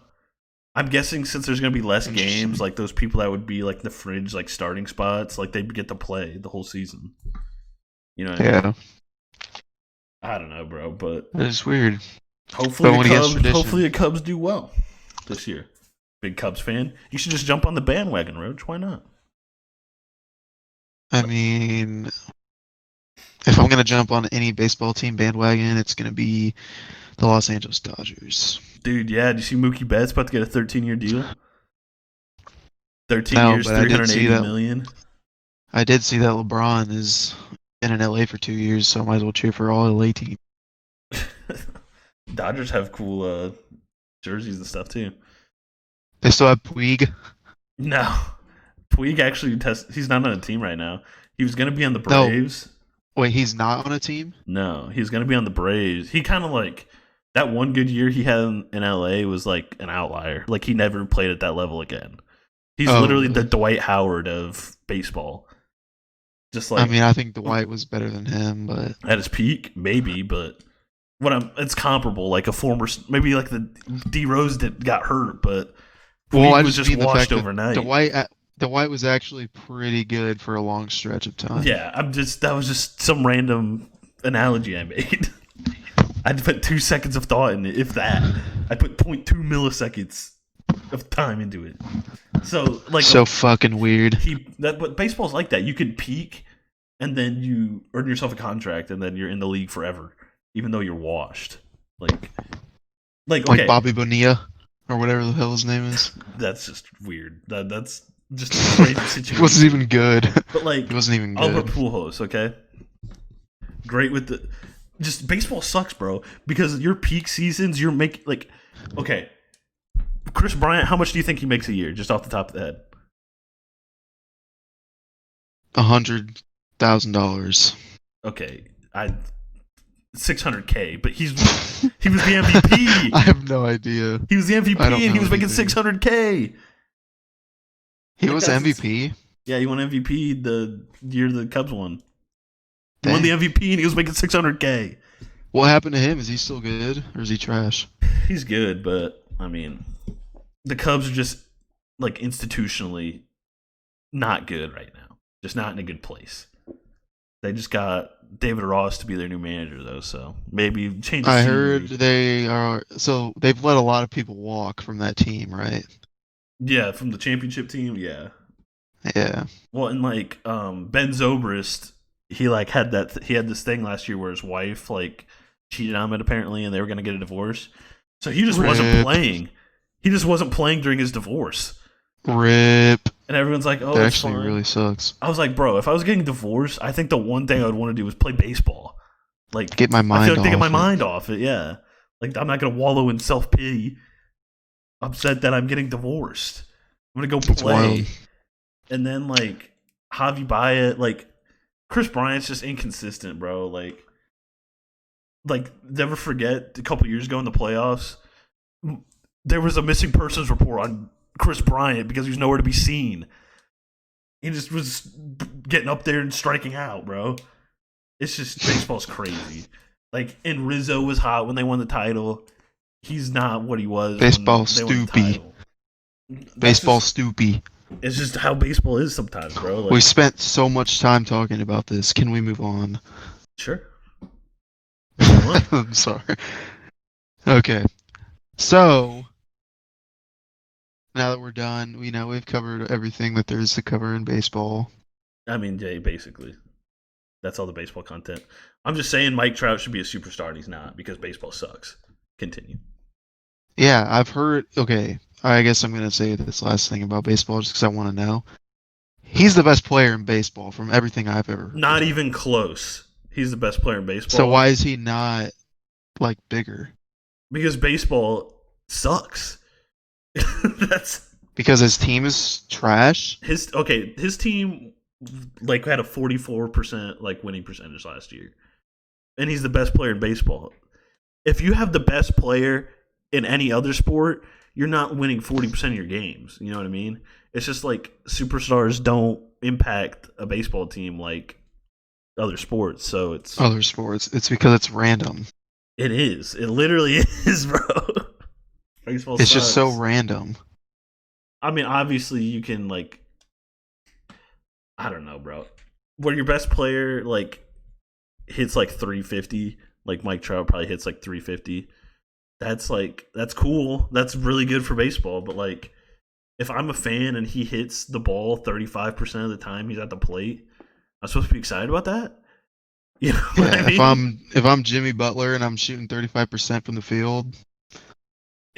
I'm guessing since there's going to be less Interesting. games, like those people that would be like the fringe, like starting spots, like they'd get to play the whole season. You know what I mean? Yeah, I don't know, bro, but it's weird. hopefully Going against tradition. the Cubs do well this year. Big Cubs fan. You should just jump on the bandwagon, Roach. Why not? I mean, if I'm gonna jump on any baseball team bandwagon, it's gonna be the Los Angeles Dodgers. Dude, yeah, did you see Mookie Betts about to get a 13-year deal? 13 No, years, but I did see 380 that. million. I did see that LeBron is been in LA for 2 years, so I might as well cheer for all LA teams. Dodgers have cool jerseys and stuff too. They still have Puig. No. Puig actually he's not on a team right now. He was going to be on the No. Braves. Wait, he's not on a team? No, he was going to be on the Braves. He kind of like that one good year he had in LA was like an outlier. Like he never played at that level again. He's literally the Dwight Howard of baseball. Just like I mean, I think Dwight was better than him, but at his peak, maybe, but it's comparable. Like a former, maybe like the D Rose that got hurt, but I was just mean the washed fact that overnight. Dwight was actually pretty good for a long stretch of time. Yeah, that was just some random analogy I made. I put 2 seconds of thought in it, if that. I put 0.2 milliseconds of time into it. So like so fucking weird. But baseball's like that. You can peak, and then you earn yourself a contract, and then you're in the league forever, even though you're washed. Like okay, Bobby Bonilla or whatever the hell his name is. That's just weird. That's just a crazy situation. He wasn't even good. But like, He wasn't even Albert good. Pujols, okay, great with just baseball sucks, bro. Because your peak seasons, you're making like, okay, Chris Bryant. How much do you think he makes a year, just off the top of the head? $100,000. Okay, I 600K, but he was the MVP. I have no idea. He was the MVP, I don't and he know was making anything. 600K. He Like was that's MVP. yeah, he won MVP the year the Cubs won. He won the Dang. MVP, and he was making 600K. What happened to him? Is he still good or is he trash? He's good, but I mean, the Cubs are just like institutionally not good right now. Just not in a good place. They just got David Ross to be their new manager, though, so maybe change the I heard scenery. they are so they've let a lot of people walk from that team, right? Yeah, from the championship team, yeah. Yeah. Well, and like Ben Zobrist, he like had he had this thing last year where his wife like cheated on him apparently, and they were gonna get a divorce. So he just wasn't Rip. playing. He just wasn't playing during his divorce, Rip. and everyone's like, "Oh, That it's actually fine." really sucks. I was like, "Bro, if I was getting divorced, I think the one thing I would want to do was play baseball." Like, Get my I feel mind like they get my off it. mind off it. Yeah, like I'm not gonna wallow in self pity, upset that I'm getting divorced. I'm gonna go It's wild. play, and then like Javi Baez, like Chris Bryant's just inconsistent, bro. Like never forget a couple years ago in the playoffs, there was a missing persons report on Chris Bryant because he was nowhere to be seen. He just was getting up there and striking out, bro. It's just baseball's crazy. Like, and Rizzo was hot when they won the title. He's not what he was when Baseball they won the stoopy. title. That's Baseball just stoopy. it's just how baseball is sometimes, bro. We Like, spent so much time talking about this. Can we move on? sure, if you want. I'm sorry. Okay. So, now that we're done, we know we've covered everything that there is to cover in baseball. I mean, Jay, basically, that's all the baseball content. I'm just saying Mike Trout should be a superstar, and he's not because baseball sucks. Continue. Yeah, I've heard. Okay, I guess I'm gonna say this last thing about baseball just because I want to know. He's the best player in baseball from everything I've ever Not heard. even close. He's the best player in baseball. So why is he not like bigger? Because baseball sucks. That's Because his team is trash. his okay. His team like had a 44% like winning percentage last year, and he's the best player in baseball. If you have the best player in any other sport, you're not winning 40% of your games. You know what I mean? It's just like superstars don't impact a baseball team like other sports. So Other sports. It's because it's random. it is. It literally is, bro. Baseball It's just so sucks. random. I mean, obviously you can like I don't know, bro. Where your best player like hits like 350, like Mike Trout probably hits like 350. That's cool. That's really good for baseball, but like if I'm a fan and he hits the ball 35% of the time he's at the plate, I'm supposed to be excited about that? You know what I Yeah, if mean? I'm Jimmy Butler and I'm shooting 35% from the field,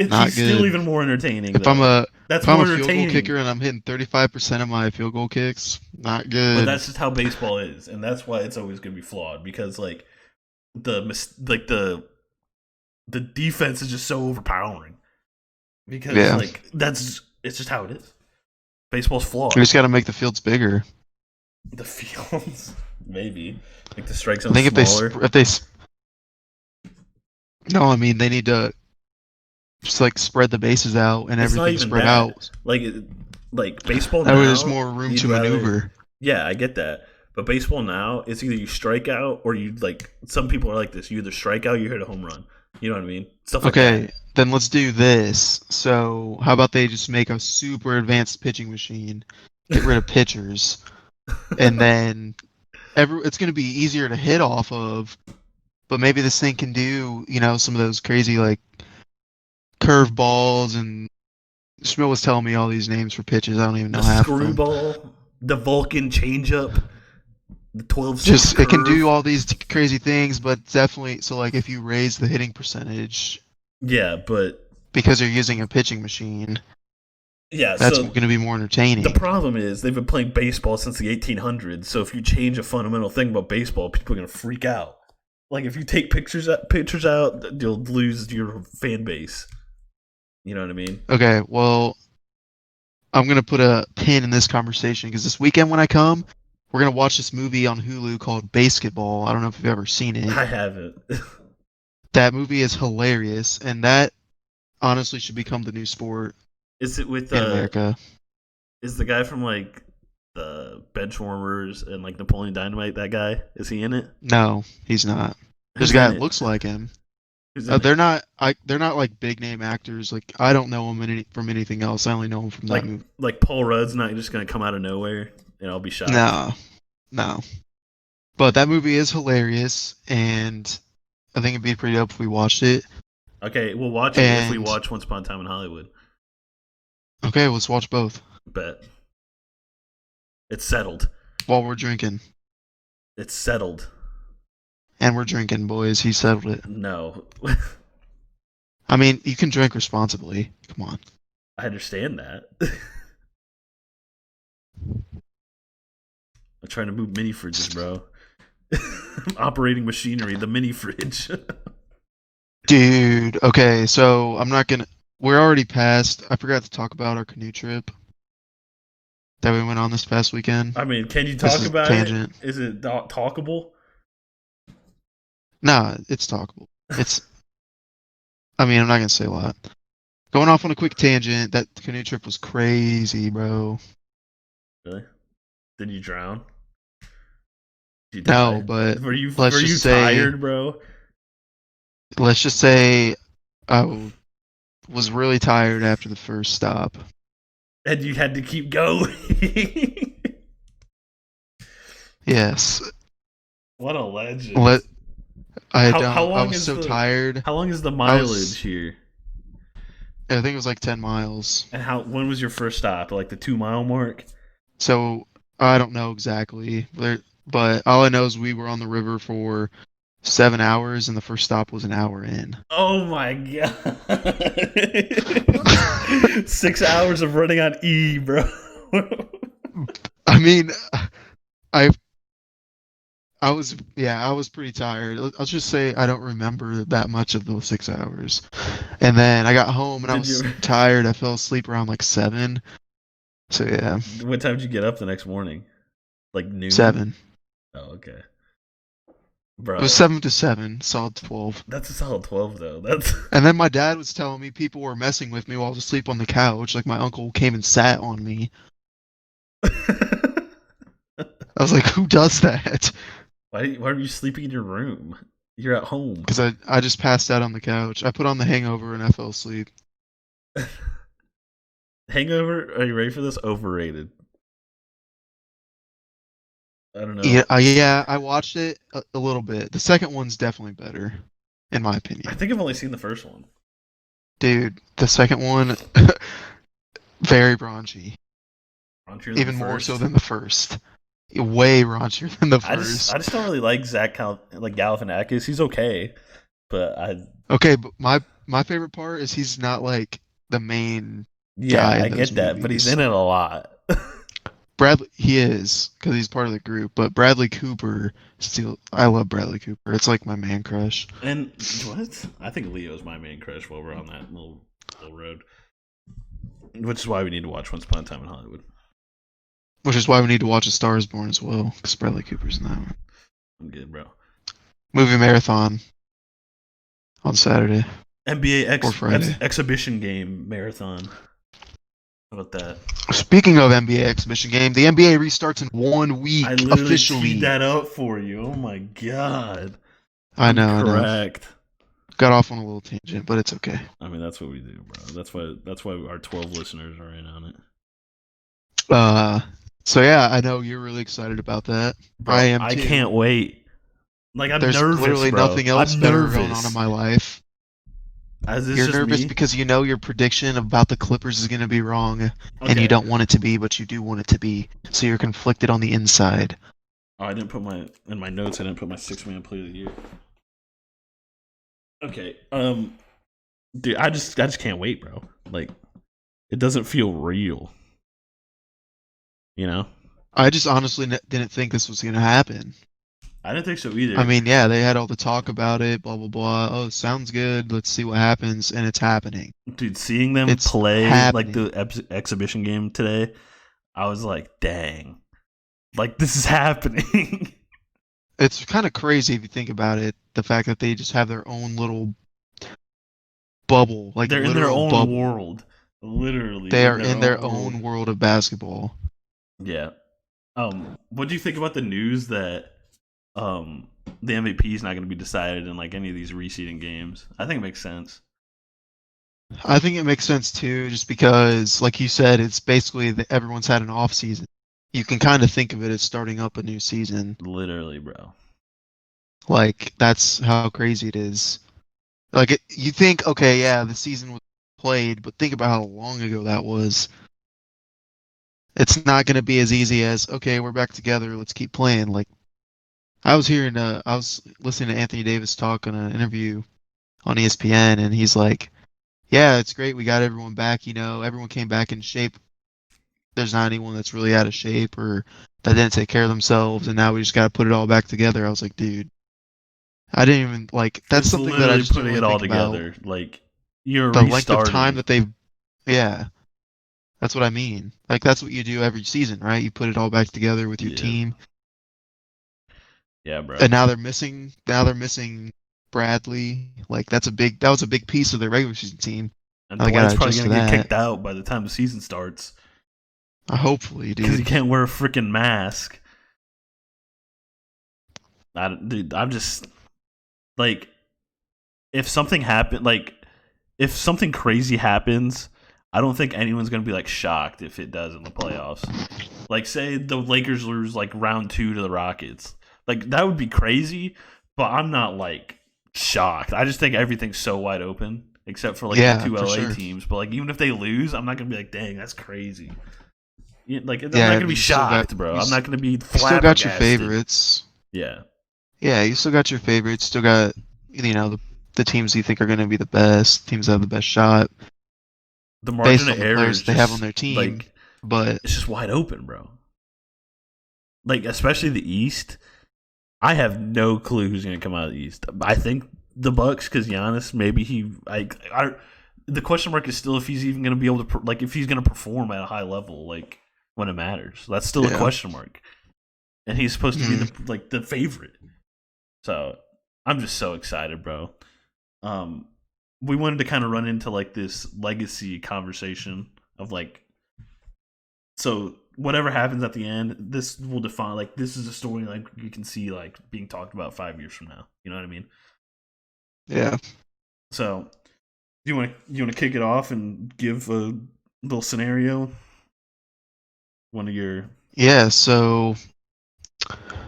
not He's still good. even more entertaining If I'm though. a That's if I'm more a field goal entertaining. kicker and I'm hitting 35% of my field goal kicks, not But good. that's just how baseball is, and that's why it's always going to be flawed because like the defense is just so overpowering because Yeah, like that's it's just how it is. Baseball's we flawed. just got to make the fields bigger. The fields, maybe like the strike I zone think smaller. no, I mean they need to just like spread the bases out and It's not everything even spread that. out. Like baseball That way there's now, more room you'd to rather. maneuver. Yeah, I get that. But baseball now, it's either you strike out or you like. Some people are like this. You either strike out, you hit a home run. You know what I mean? Stuff like Okay, that. then let's do this. So, how about they just make a super advanced pitching machine, get rid of pitchers, and then it's going to be easier to hit off of, but maybe this thing can do, some of those crazy like curve balls and Schmidt was telling me all these names for pitches. I don't even know The half of them. screwball, the Vulcan changeup, the 12-6 Just it can do curve. all these crazy things, but definitely so like if you raise the hitting percentage Yeah, but because you're using a pitching machine, yeah. that's So going to be more the entertaining. problem is they've been playing baseball since the 1800s. So if you change a fundamental thing about baseball, people are gonna freak out. Like if you take pictures out, you'll lose your fan base. You know what I mean? Okay, well, I'm gonna put a pin in this conversation because this weekend when I come, we're gonna watch this movie on Hulu called Basketball. I don't know if you've ever seen it. I haven't. That movie is hilarious, and that honestly should become the new sport Is it with in America. is the guy from like the Benchwarmers and like Napoleon Dynamite? That guy, is he in it? No, he's not. There's a Who's guy in that it? looks like him. Who's in it? They're not like big name actors. Like I don't know him from anything else. I only know him from that Like movie. Paul Rudd's not just gonna come out of nowhere and I'll be shocked. No, no. But that movie is hilarious, and I think it'd be pretty dope if we watched it. Okay, we'll watch it if we And watch Once Upon a Time in Hollywood. okay, let's watch both Bet it's settled. while we're drinking. It's settled. And we're drinking, boys. He settled it. No, I mean, you can drink responsibly. Come on. I understand that. I'm trying to move mini fridges, bro. I'm operating machinery, the mini fridge. Dude, okay, so I'm not gonna. We're already past. I forgot to talk about our canoe trip that we went on this past weekend. I mean, can you This talk is a about tangent. it? Is it talkable? Nah, it's talkable. It's. I mean, I'm not gonna say a lot. Going off on a quick tangent, that canoe trip was crazy, bro. Really? Did you drown? Did you No, die? but Were you let's just say, tired, bro? let's just say, I was really tired after the first stop. And you had to keep going. Yes. What a legend. Let I How don't. I long was is so tired. how long is the I mileage was. here? I think it was like 10 miles. And when was your first stop? Like the 2 mile mark? So I don't know exactly, but all I know is we were on the river for 7 hours, and the first stop was an hour in. Oh my god. 6 hours of running on E, bro. I mean, I I was pretty tired. I'll just say I don't remember that much of those 6 hours. And then I got home and I Did you was tired. I fell asleep around like 7. So yeah, what time did you get up the next morning? Like noon? 7. Oh, okay. It was Bro. 7 to 7, solid 12. That's a solid 12 though. That's And then my dad was telling me people were messing with me while I was asleep on the couch. Like my uncle came and sat on me. I was like, who does that? why are you sleeping in your room? You're at home. Because I just passed out on the couch. I put on The Hangover and I fell asleep. Hangover, are you ready for this? Overrated. I don't know. Yeah, I watched it a little bit. The second one's definitely better, in my I opinion. think I've only seen the first one. Dude, the second one, very raunchy. Raunchier than Even the more so first. than the first. Way raunchier than the I first. just don't really like like Galifianakis. He's okay, but Okay, but my favorite part is he's not like the main yeah, guy I in those get that, but he's movies. in it a lot. Bradley, he is because he's part of the group. But Bradley Cooper, still, I love Bradley Cooper. It's like my man crush. And what? I think Leo's my main crush while we're on that little road. Which is why we need to watch Once Upon a Time in Hollywood. Which is why we need to watch A Star Is Born as well, because Bradley Cooper's in that one. I'm good, bro. Movie marathon on Saturday NBA or Friday. exhibition game marathon. How about that? Speaking of NBA exhibition game, the NBA restarts in 1 week I literally officially. teed that up for you. Oh my god. I know. Correct. Got off on a little tangent, but it's okay. I mean, that's what we do, bro. That's why our 12 listeners are in on it. So yeah, I know you're really excited about that. Bro, I am I too. can't wait. Like I'm There's nervous, literally bro. nothing else I'm better nervous. going on in my life. Is this You're just nervous me? because you know your prediction about the Clippers is going to be wrong, and Okay. you don't want it to be, but you do want it to be. So you're conflicted on the inside. Oh, I didn't put in my notes. I didn't put my 6-man play of the year. Okay, dude, I just can't wait, bro. Like, it doesn't feel real. You know, I just honestly didn't think this was going to happen. I didn't think so I either. mean, yeah, they had all the talk about it, blah blah blah. Oh, sounds good. Let's see what happens, and it's happening. Dude, seeing them It's play like happening. the exhibition game today, I was like, dang, like this is happening. It's kind of crazy if you think about it. The fact that they just have their own little bubble, like They're in their literal own bubble. world, literally They in are their in their own world. own world of basketball. Yeah. What do you think about the news that the MVP is not going to be decided in like any of these reseeding games? I think it makes sense. I think it makes sense too, just because, like you said, it's basically that everyone's had an off season. You can kind of think of it as starting up a new season. Literally, bro. Like that's how crazy it is. Like you think, okay, yeah, the season was played, but think about how long ago that was. It's not going to be as easy as, okay, we're back together, let's keep playing. Like I was listening to Anthony Davis talk on an interview on ESPN, and he's like, yeah, it's great, we got everyone back. Everyone came back in shape. There's not anyone that's really out of shape or that didn't take care of themselves, and now we just got to put it all back together. I was like, dude, I didn't even like. That's It's something that I literally just didn't putting really it all think about. together. Like you're The length of time restarting. that they've, yeah, that's what I mean. Like that's what you do every season, right? You put it all back together with your Yeah. team, Yeah, bro. and now they're missing Bradley. Like that was a big piece of their regular season team. And Now they got Dwight's to probably adjust going to to get that. kicked out by the time the season starts Hopefully, because he dude. can't wear a freaking mask. Dude, I'm just like, if something happened, like if something crazy happens, I don't think anyone's gonna be like shocked if it does in the playoffs. Like, say the Lakers lose like round two to the Rockets, like that would be crazy. But I'm not like shocked. I just think everything's so wide open, except for like the Yeah, two for LA sure. teams. But like even if they lose, I'm not gonna be like, dang, that's crazy. Like I'm Yeah, not I gonna be mean, you still got shocked, bro. you, I'm not gonna be you still got your flabbergasted. favorites. Yeah, Yeah, you still got your favorites. Still got the teams you think are going to be the best teams that have the best shot the margin based of on the error players is that they have on just their team. like But it's just wide open, bro. Like especially the East. I have no clue who's going to come out of the East. I think the Bucks because Giannis. Maybe he. The question mark is still if he's even going to be able to like if he's going to perform at a high level like when it matters. That's still a yeah, question mark, and he's supposed to be mm, the favorite. So I'm just so excited, bro. Um, we wanted to kind of run into like this legacy conversation of like so whatever happens at the end, this will define like this is a story like you can see like being talked about 5 years from now. You know what I mean? yeah, So you want to kick it off and give a little scenario? One of your yeah.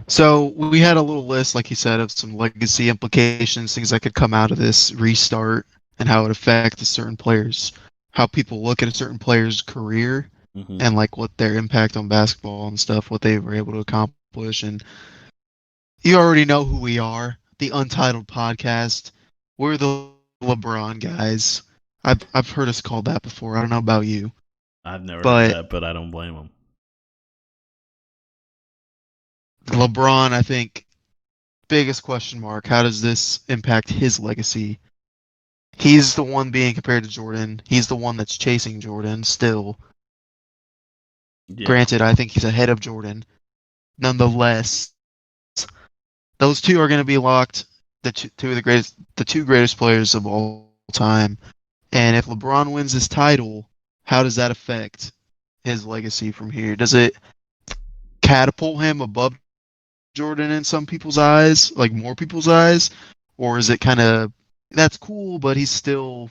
So we had a little list, like you said, of some legacy implications, things that could come out of this restart, and how it affects certain players, how people look at a certain player's career, mm-hmm. and like what their impact on basketball and stuff, what they were able to accomplish, and you already know who we are, the Untitled Podcast. We're the LeBron guys. I've heard us called that before. I don't know about you, I've never heard but that, but I don't blame him. LeBron, I think, biggest question mark. How does this impact his legacy? He's the one being compared to Jordan. He's the one that's chasing Jordan still. Yeah, Granted, I think he's ahead of Jordan. Nonetheless, those two are going to be locked. The two greatest players of all time. And if LeBron wins this title, how does that affect his legacy from here? Does it catapult him above Jordan in some people's eyes, like more people's eyes? Or is it kind of, that's cool, but he's still,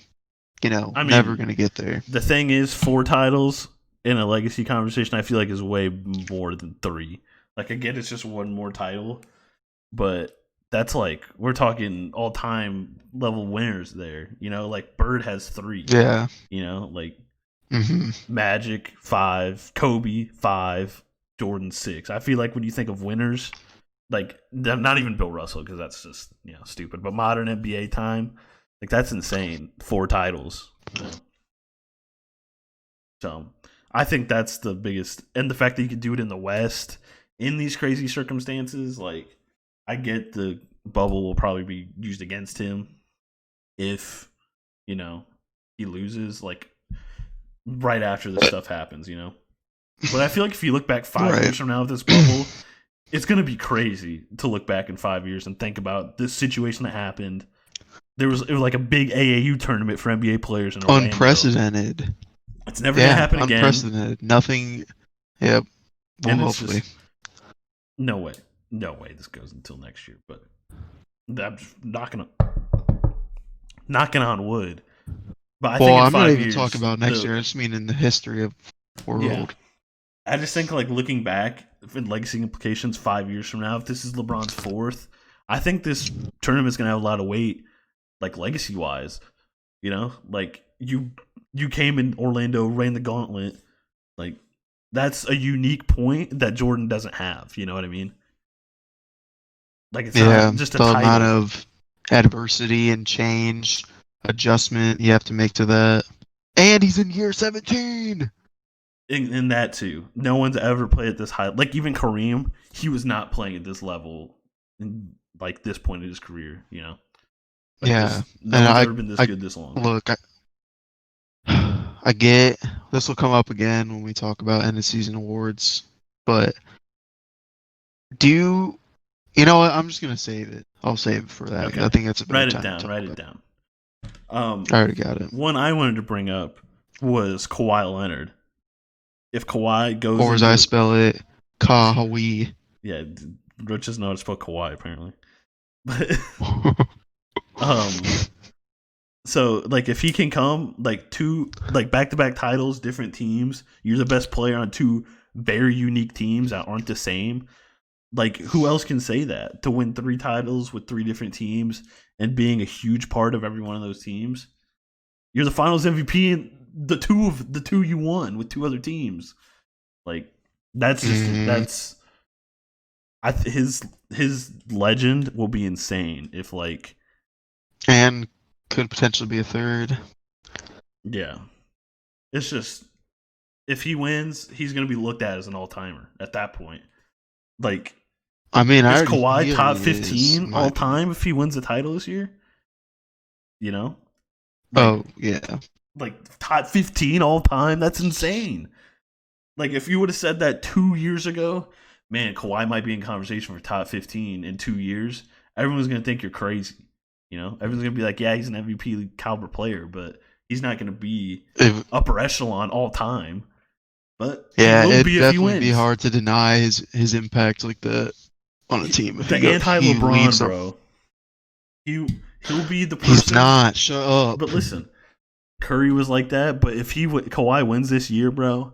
I never mean going to get there? the thing is, 4 titles in a legacy conversation, I feel like is way more than three. Like again, it's just one more title, but that's like we're talking all time level winners there. You know, like Bird has three. Yeah. You know, like Hmm. Magic 5, Kobe 5, Jordan 6. I feel like when you think of winners, like not even Bill Russell because that's just stupid. But modern NBA time, like that's insane. 4 titles. So I think that's the biggest, and the fact that you could do it in the West in these crazy circumstances, like I get the bubble will probably be used against him if you know he loses, like right after this stuff happens. But I feel like if you look back 5 years Right. from now with this bubble, it's gonna be crazy to look back in 5 years and think about this situation that happened. It was like a big AAU tournament for NBA players in Orlando. Unprecedented. It's never gonna Yeah, happen again, unprecedented. Nothing. Yep. Well, and it's hopefully. just no way, no way this goes until next year. But I'm just knocking on wood. But I Well, think in I'm not five even talking years, about next year. I just mean in the history of yeah, world. I just think like looking back in legacy implications 5 years from now, if this is LeBron's fourth, I think this tournament's gonna have a lot of weight, like legacy wise. Like you came in Orlando, ran the gauntlet. Like that's a unique point that Jordan doesn't have. You know what I mean? Like it's not Yeah, just a the amount title. of adversity and change, adjustment you have to make to that. And he's in year 17. In that too, no one's ever played at this high. Like even Kareem, he was not playing at this level in like this point in his career. Like Yeah, this, no and one's ever been this I good this long. look, I get this will come up again when we talk about end of season awards, but do you know what? I'm just gonna save it. I'll save it for that. I Okay, think that's a better write it time to down. talk Write it about. down. I already got it. One I wanted to bring up was Kawhi Leonard. If Kawhi goes Or as I into spell it, Kawi. yeah, Rich doesn't know how to spell Kawhi apparently, but um, so like if he can come like two like back to back titles, different teams, you're the best player on two very unique teams that aren't the same. Like who else can say that to win three titles with three different teams and being a huge part of every one of those teams? You're the Finals MVP in the two you won with two other teams. Like that's just Mhm. that's his legend will be insane if like And could potentially be a third. yeah. It's just if he wins, he's gonna be looked at as an all timer at that point. Like I mean, is he Kawhi top already is, 15 in my all opinion. time if he wins the title this year? You know, like Oh yeah, like top 15 all time. That's insane. Like if you would have said that 2 years ago, man, Kawhi might be in conversation for top 15 in 2 years. Everyone's gonna think you're crazy. Everyone's gonna be like, yeah, he's an MVP caliber player, but he's not gonna be if, upper echelon all time. But he yeah, will it'd be if he definitely be wins. hard to deny his impact like that on a team if The if anti he LeBron, leaves them. bro. He'll be the He's person. not. Shut up. But listen, Curry was like that. But if Kawhi wins this year, bro,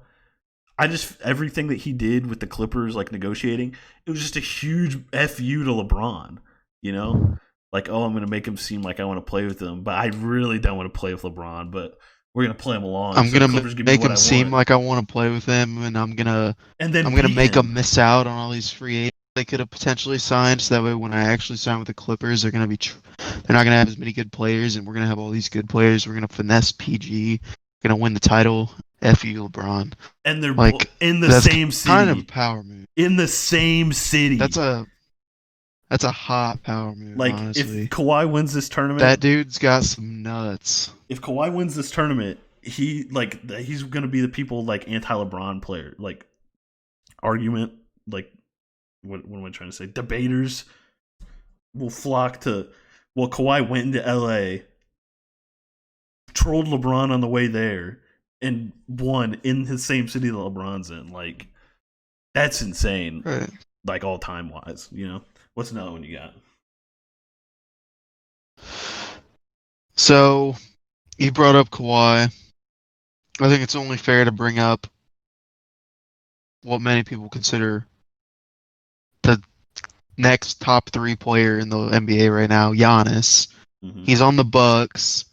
I just everything that he did with the Clippers, like negotiating, it was just a huge fu to LeBron. You know, like I'm gonna make him seem like I want to play with him, but I really don't want to play with LeBron. But we're gonna play him along, I'm so the gonna Clippers give me make what him I seem want, like I want to play with him, and and then I'm gonna beat make him him. miss out on all these free agents they could have potentially signed. So that way, when I actually sign with the Clippers, they're not gonna have as many good players, and we're gonna have all these good players. We're gonna finesse PG, gonna win the title. F you, LeBron. And they're Like in the that's same kind of a city. power move. In the same That's city. a hot power move, Like if honestly. Kawhi wins this That tournament, dude's got some nuts. if Kawhi wins this tournament, he's gonna be the people like anti LeBron player like argument like what am I trying to say? Debaters will flock to. Well, Kawhi went into LA, trolled LeBron on the way there, and won in the same city that LeBron's in. Like that's insane. Right. Like all time wise, What's another one you got? So you brought up Kawhi. I think it's only fair to bring up what many people consider the next top three player in the NBA right now, Giannis. Mm-hmm. He's on the Bucks.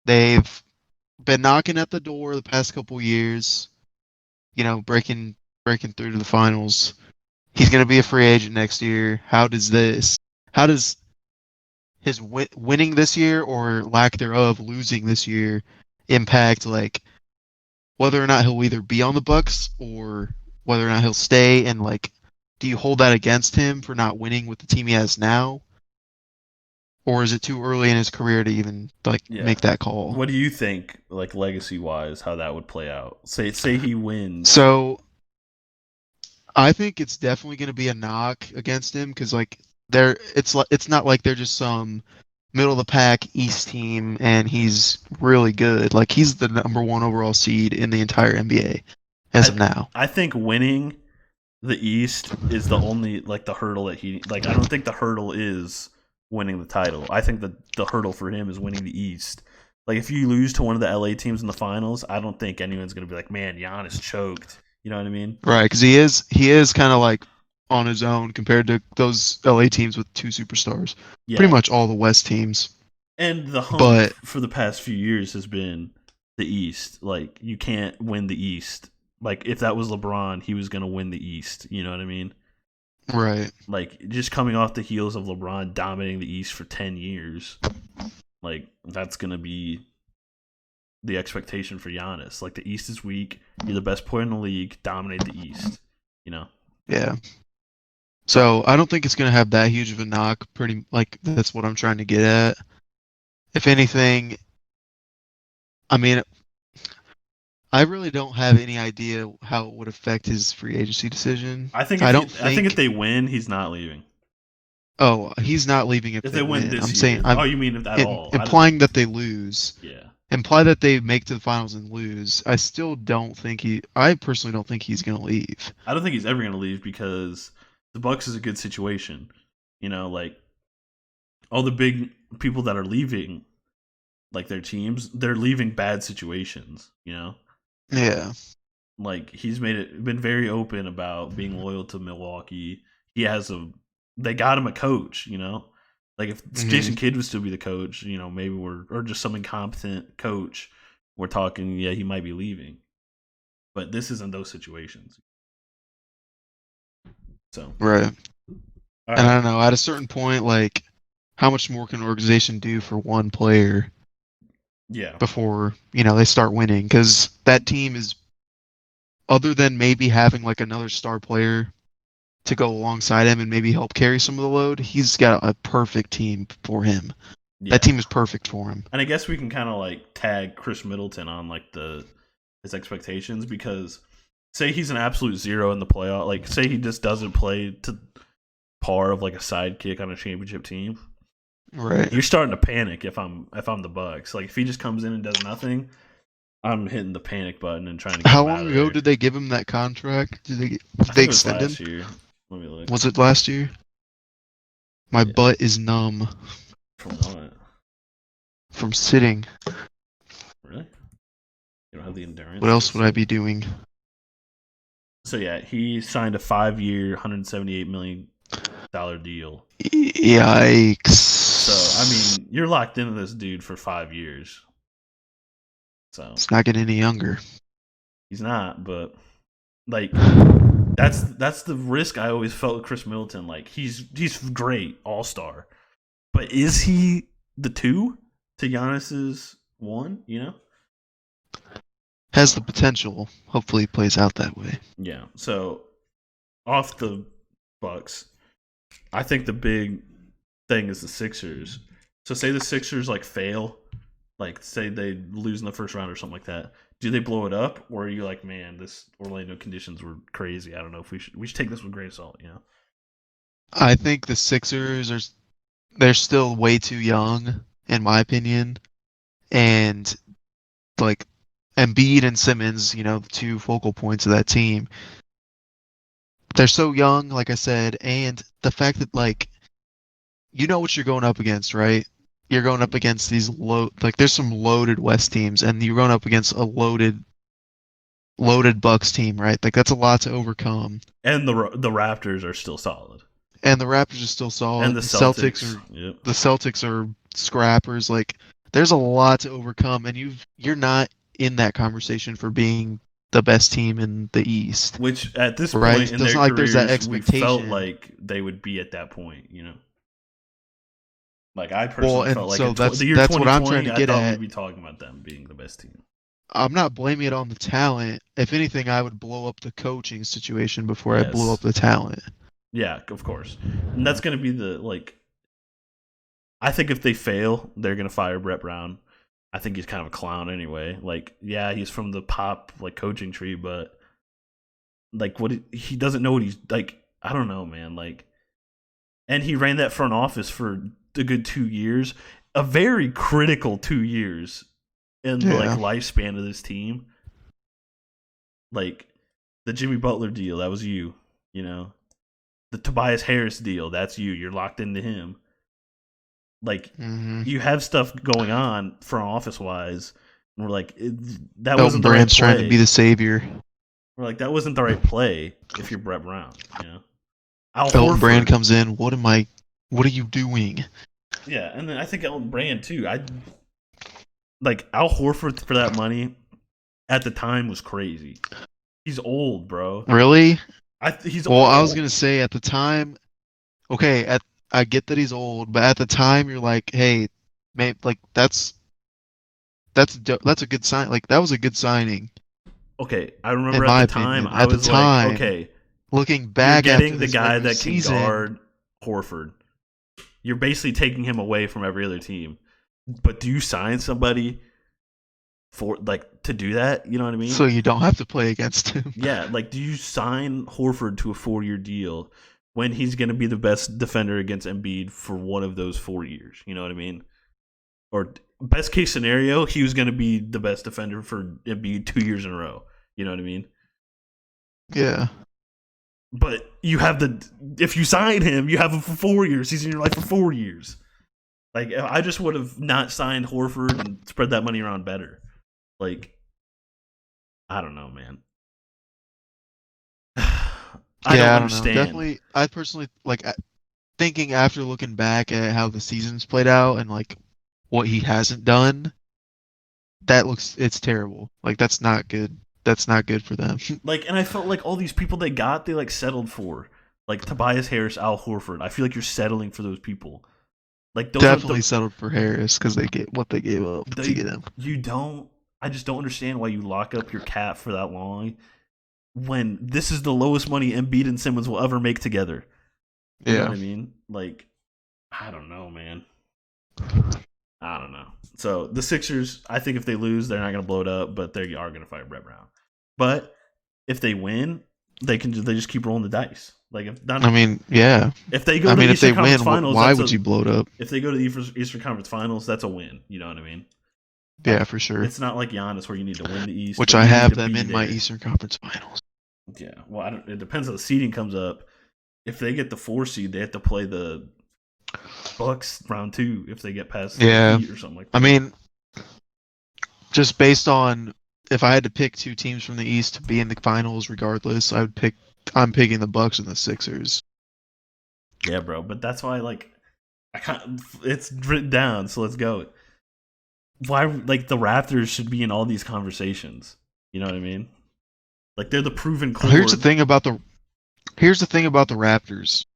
They've been knocking at the door the past couple years, breaking through to the finals. He's going to be a free agent next year. How does his winning this year or lack thereof losing this year impact like whether or not he'll either be on the Bucks or whether or not he'll stay and like do you hold that against him for not winning with the team he has now, or is it too early in his career to even like Yeah. make that call? What do you think, like legacy wise, how that would play out? Say he wins. So I think it's definitely going to be a knock against him because like it's not like they're just some middle of the pack East team and he's really good. Like he's the number one overall seed in the entire NBA as I of now. I think winning the East is the only like the hurdle that he like. I don't think the hurdle is winning the title. I think the hurdle for him is winning the East. Like if you lose to one of the LA teams in the finals, I don't think anyone's gonna be like, man, Giannis choked. You know what I mean? Right, because he is kind of like on his own compared to those LA teams with two superstars. Pretty Yeah. much all the West teams. And the hump But for the past few years has been the East. Like you can't win the East. Like if that was LeBron, he was gonna win the East. You know what I mean? right. Like just coming off the heels of LeBron dominating the East for 10 years, like that's gonna be the expectation for Giannis. Like the East is weak. You're the best player in the league. Dominate the East. You know. Yeah. So I don't think it's gonna have that huge of a knock. Pretty like that's what I'm trying to get at. If anything, I mean, I really don't have any idea how it would affect his free agency decision. I don't I think if think. they win, he's not leaving. Oh, he's not leaving if If they they win win. this I'm saying year, oh, I'm you mean if at all? I don't. implying that they lose. Yeah, Imply that they make to the finals and lose. I still don't think he. I personally don't think he's gonna leave. I don't think he's ever gonna leave because the Bucks is a good situation. You know, like all the big people that are leaving, like their teams, they're leaving bad situations. You know, Yeah. like he's made it been very open about being loyal to Milwaukee. He has a they got him a coach, you know. Like if hmm Jason Kidd would still be the coach, you know, maybe we're or just some incompetent coach, we're talking, yeah, he might be leaving. But this isn't those situations. So, Right. all And I right. don't know. At a certain point, like, how much more can an organization do for one player Yeah. before they start winning? Because that team is, other than maybe having like another star player to go alongside him and maybe help carry some of the load, he's got a perfect team for him. That Yeah. team is perfect for him. And I guess we can kind of like tag Chris Middleton on like the his expectations because say he's an absolute zero in the playoff, like say he just doesn't play to par of like a sidekick on a championship team, Right. you're starting to panic if I'm the Bucks. Like if he just comes in and does nothing, I'm hitting the panic button and trying to get How him out long of ago there. did they give him that contract? I Did they think it was extend him? last year. Let me look. Was it last year? My Yeah, butt is numb from what? from sitting. Really? You don't have the What endurance to else would I sit. be doing? So yeah, he signed a 5 year, $178 million deal. So I Yikes. mean, you're locked into this dude for 5 years. So It's not getting any younger. he's not, but like that's the risk I always felt with Chris Middleton. Like he's great, all star, but is he the two to Giannis's one? You know, Has the so potential. Hopefully, it plays out that way. yeah. So off the Bucks, I think the big thing is the Sixers. So say the Sixers like fail, like say they lose in the first round or something like that. Do they blow it up, or are you like, man, this Orlando conditions were crazy? I don't know if we should take this with a grain of salt, you know? I think the Sixers are they're still way too young, in my opinion, and like Embiid and Simmons, the two focal points of that team. They're so young, like I said, and the fact that like you know what you're going up against, right? You're going up against these like there's some loaded West teams, and you're going up against a loaded Bucks team, right? Like that's a lot to overcome. And the Raptors are still solid, And the Raptors are still and solid. the Celtics. Yep. The Celtics are scrappers. Like there's a lot to overcome, and you're not in that conversation for being the best team in the East, Which at this right? point It in doesn't their like there's that careers, we felt expectation. like they would be at that point, you know. Like I Well, personally felt and like so in that's the year that's what I'm trying 2020, to I get thought we'd at. be talking about them being the best team. I'm not blaming it on the talent. If anything, I would blow up the coaching situation before I blow up Yes, the talent. Yeah, of course. And that's going to be the like. I think if they fail, they're going to fire Brett Brown. I think he's kind of a clown anyway. Like, yeah, he's from the pop like coaching tree, but like, what he doesn't know what he's like. I don't know, man. Like, and he ran that front office for a good 2 years, a very critical 2 years in the like Yeah. lifespan of this team. Like the Jimmy Butler deal, that was you. You know, the Tobias Harris deal, that's you. You're locked into him. Like hmm you have stuff going on front office wise, and we're like, that Elton wasn't the right Brand's trying to be play. the savior. We're like, that wasn't the right play if you're Brett Brown. You know, Al Elton Brand Horford. comes in. What am I? What are you doing? Yeah, and then I think Elton Brand too. I like Al Horford for that money at the time was crazy. He's old, bro. Really? He's Well, I was old. gonna say at the time. Okay, I get that he's old, but at the time you're like, hey, maybe like that's a good sign. Like that was a good signing Okay, I remember in at my the time opinion. I At the was like, time, okay, looking you're back after getting the this guy regular that can season, guard Horford. You're basically taking him away from every other team. But do you sign somebody for like to do that? You know what I so mean? you don't have to play against him. Yeah, like do you sign Horford to a 4 year deal when he's going to be the best defender against Embiid for one of those 4 years? You know what I mean? Or best case scenario, he was going to be the best defender for Embiid 2 years in a row. You know what I mean? Yeah. But you have if you sign him, you have him for 4 years. He's in your life for 4 years. Like I just would have not signed Horford and spread that money around better. Like I don't know, man. I don't Yeah, I don't know. understand. Definitely, I personally like thinking after looking back at how the season's played out and like what he hasn't done. It's terrible. Like that's not good. That's not good for them. Like, and I felt like all these people they got, they like settled for, like Tobias Harris, Al Horford. I feel like you're settling for those people. Like those are Definitely the settled for Harris because they get what they gave up to they get him. you don't. I just don't understand why you lock up your cat for that long when this is the lowest money Embiid and Simmons will ever make together. You know what Yeah. I mean? Like, I don't know, man. I don't know. So the Sixers, I think if they lose, they're not going to blow it up, but they are going to fire Brett Brown. But if they win, they just keep rolling the dice. Like I mean, yeah. if they go I to the mean, if they Eastern Conference win, Finals, why would you blow it up? if they go to the Eastern Conference Finals, that's a win. You know what I mean? Yeah, Like for sure. it's not like Giannis where you need to win the East, Which but I you need have to them be in my there. Eastern Conference Finals. Yeah. Well, it depends how the seeding comes up. If they get the 4 seed, they have to play the Bucks round two if they get past the Yeah. Heat or something like I that. mean, just based on if I had to pick two teams from the East to be in the finals, regardless, I'm picking the Bucks and the Sixers. Yeah, bro. But that's why like I can't. It's written down, so let's go. Why like the Raptors should be in all these conversations? You know what I mean? Like they're the proven Here's the core. thing about the Here's the thing about the Raptors.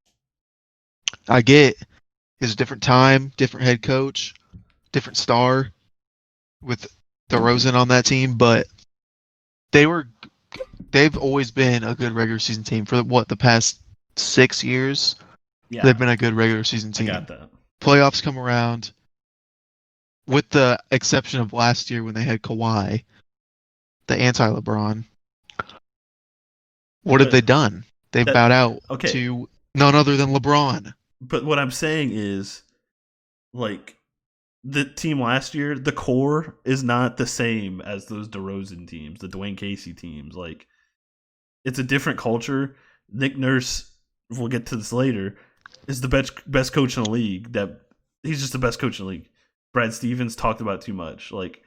I get it's a different time, different head coach, different star with DeRozan on that team, but they were they've always been a good regular season team for the past 6 years. Yeah, They've been a good regular season I got team. that. Playoffs come around, with the exception of last year when they had Kawhi, the anti-LeBron. What have they But done? They've that bowed out okay. to none other than LeBron. But what I'm saying is like the team last year, the core is not the same as those DeRozan teams, the Dwayne Casey teams. Like it's a different culture. Nick Nurse, we'll get to this later, is the best coach in the league. That he's just the best coach in the league. Brad Stevens talked about too much. Like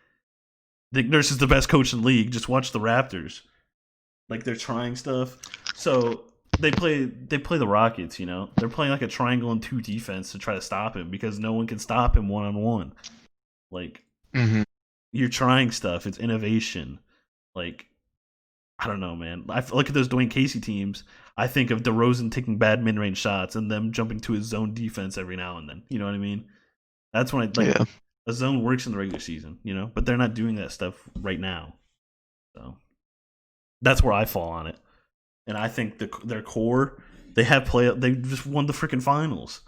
Nick Nurse is the best coach in the league. Just watch the Raptors. Like they're trying stuff. So they play the Rockets. You know they're playing like a triangle and two defense to try to stop him because no one can stop him 1-on-1. Like hmm you're trying stuff. It's innovation. Like I don't know, man. I look at those Dwayne Casey teams. I think of DeRozan taking bad mid-range shots and them jumping to his zone defense every now and then. You know what I mean? That's when I like Yeah. a zone works in the regular season. You know, but they're not doing that stuff right now. So that's where I fall on it. And I think their core They have play. They just won the freaking finals.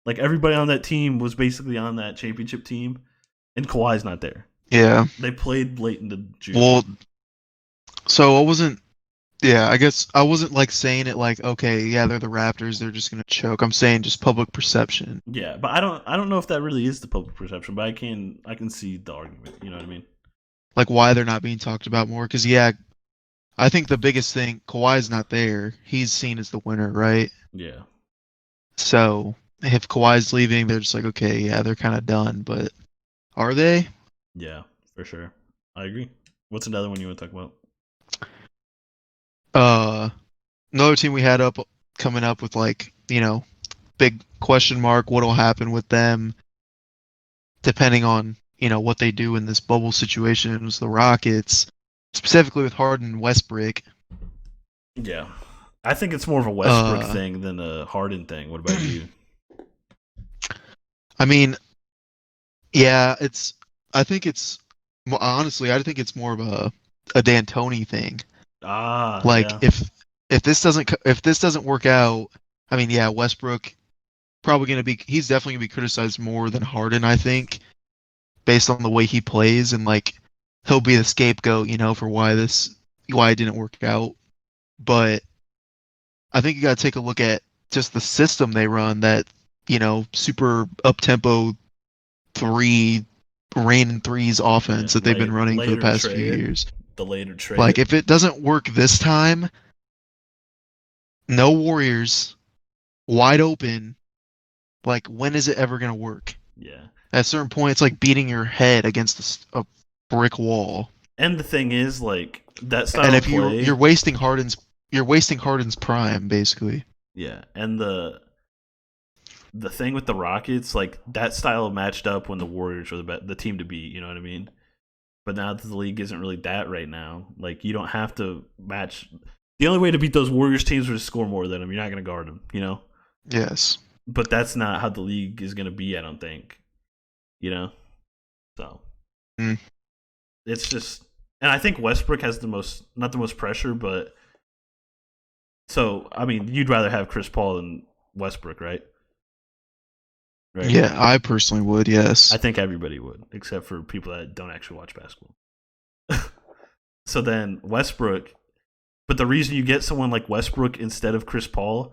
Like everybody on that team was basically on that championship team, and Kawhi's not there. Yeah. They played late into June. Well, so I wasn't. Yeah, I guess I wasn't like saying it like, okay, yeah, they're the Raptors, they're just gonna choke. I'm saying just public perception, Yeah, but I don't know if that really is the public perception, but I can see the argument. You know what I mean? like why they're not being talked about more. Because yeah, I think the biggest thing, Kawhi's not there. He's seen as the winner, right? Yeah, So if Kawhi's leaving, they're just like, okay, yeah, they're kind of done. But are they? yeah, for sure. I agree. What's another one you want to talk about? Uh, Another team we had up coming up with like, big question mark, what'll happen with them depending on, what they do in this bubble situation was the Rockets, specifically with Harden and Westbrook. Yeah, I think it's more of a Westbrook Uh, thing than a Harden thing. What about you? I mean, yeah, I think it's, honestly, I think it's more of a D'Antoni thing. Ah, Like yeah, if this doesn't work out, I mean, yeah, Westbrook probably he's definitely gonna be criticized more than Harden, I think, based on the way he plays, and like he'll be the scapegoat, for why it didn't work out. But I think you got to take a look at just the system they run, that super up tempo three rain and threes yeah. offense that they've been running for the Later past few trade, years. the later Like trade. if it doesn't work this time, no Warriors, wide open. Like when is it ever gonna work? Yeah, At a certain point, it's like beating your head against a brick wall. and the thing is, like that And style of if you're play. wasting Harden's prime, basically. Yeah, and the thing with the Rockets, like that style matched up when the Warriors were the team to beat. You know what I mean? But now that the league isn't really that right now, like you don't have to match. The only way to beat those Warriors teams was to score more than them. You're not going to guard them, you know. Yes. But that's not how the league is going to be. I don't think, you know. So Mm. it's just, and I think Westbrook has the most, not the most pressure, but so I mean, you'd rather have Chris Paul than Westbrook, right? Right. Yeah, I personally would. I Yes. think everybody would, except for people that don't actually watch basketball. So then Westbrook, but the reason you get someone like Westbrook instead of Chris Paul,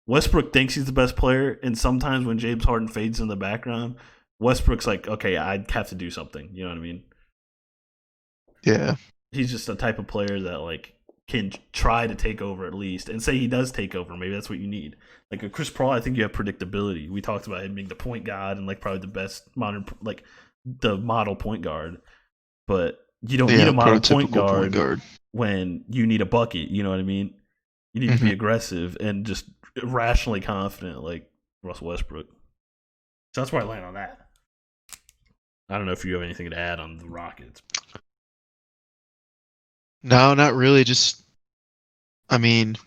Westbrook thinks he's the best player, and sometimes when James Harden fades in the background, Westbrook's like, okay, I'd have to do something. You know what I mean? Yeah. He's just the type of player that like can try to take over at least, and say he does take over. Maybe that's what you need. Like a Chris Paul, I think you have predictability. We talked about him being the point guard and like probably the best modern, like the model point guard, but you don't need Yeah. a model point Prototypical point guard guard. when you need a bucket. You know what I mean? You need to Hmm. be aggressive and just rationally confident, like Russell Westbrook. So that's why I land on that. I don't know if you have anything to add on the Rockets. No, not really. Just, I mean,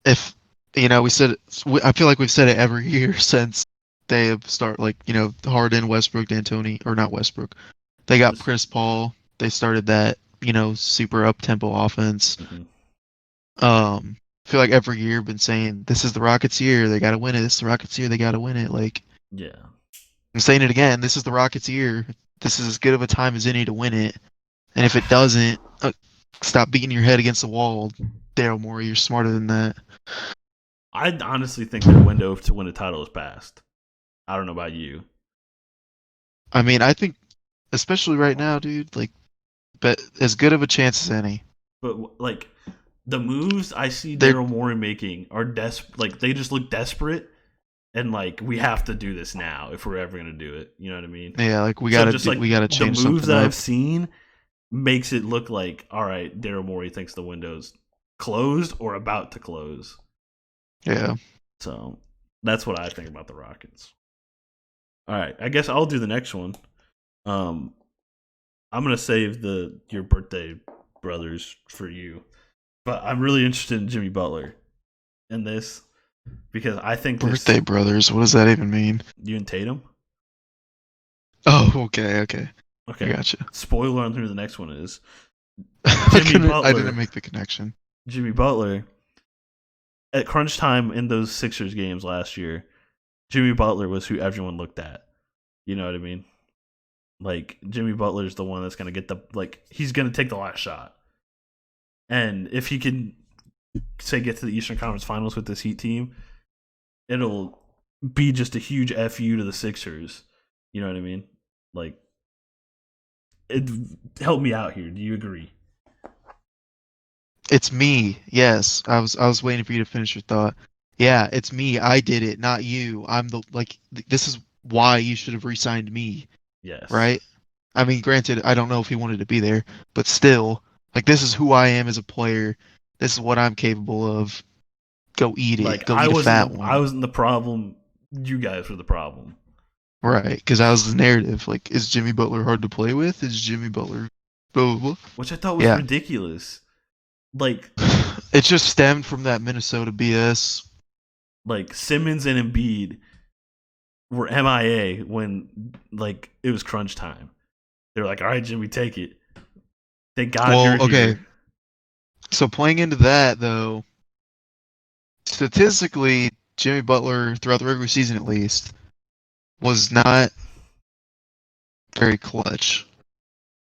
if we said I feel like we've said it every year since they have start like Harden, Westbrook, D'Antoni, or not Westbrook. They got This, Chris Paul. They started that super up tempo offense. mm-hmm. I feel like every year been saying this is the Rockets' year. They got to win it. This is the Rockets' year. They got to win it. Like Yeah, I'm saying it again. This is the Rockets' year. This is as good of a time as any to win it. And if it doesn't, stop beating your head against the wall, Daryl Morey. You're smarter than that. I honestly think their window to win a title is past. I don't know about you, I mean, I think, especially right now, dude, like, but as good of a chance as any. but like the moves I see They're, Daryl Morey making are like they just look desperate, and like we have to do this now if we're ever gonna do it. You know what I mean? yeah, like So just like we gotta the change moves something that up. I've seen makes it look like, all right, Daryl Morey thinks the window's closed or about to close. Yeah. So that's what I think about the Rockets. All right, I guess I'll do the next one. Um, I'm gonna save the your birthday brothers for you, but I'm really interested in Jimmy Butler in this because I think this Birthday brothers. What does that even mean? you and Tatum. Oh, okay, okay. I Okay, gotcha. spoiler on who the next one is. I Jimmy didn't Butler. make the connection. Jimmy Butler. at crunch time in those Sixers games last year, Jimmy Butler was who everyone looked at. You know what I mean? Like Jimmy Butler's the one that's gonna get the like he's gonna take the last shot. And if he can say get to the Eastern Conference Finals with this Heat team, it'll be just a huge fu to the Sixers. You know what I mean? Like it help me out here. Do you agree? It's me. Yes, I was waiting for you to finish your thought. Yeah, it's me. I did it, not you. I'm the like. This is why you should have re-signed me, Yes. right? I mean, granted, I don't know if he wanted to be there, but still, like this is who I am as a player. This is what I'm capable of. Go eat it. Like Go eat a fat I one. wasn't the problem. You guys were the problem. Right, because that was the narrative. Like, is Jimmy Butler hard to play with? Is Jimmy Butler blah blah blah? Which I thought was Yeah. ridiculous. Like It just stemmed from that Minnesota BS. like Simmons and Embiid were MIA when like it was crunch time. They were like, "All right, Jimmy, take it." Thank God you're Well, okay. here. So playing into that though, statistically, Jimmy Butler throughout the regular season at least was not very clutch.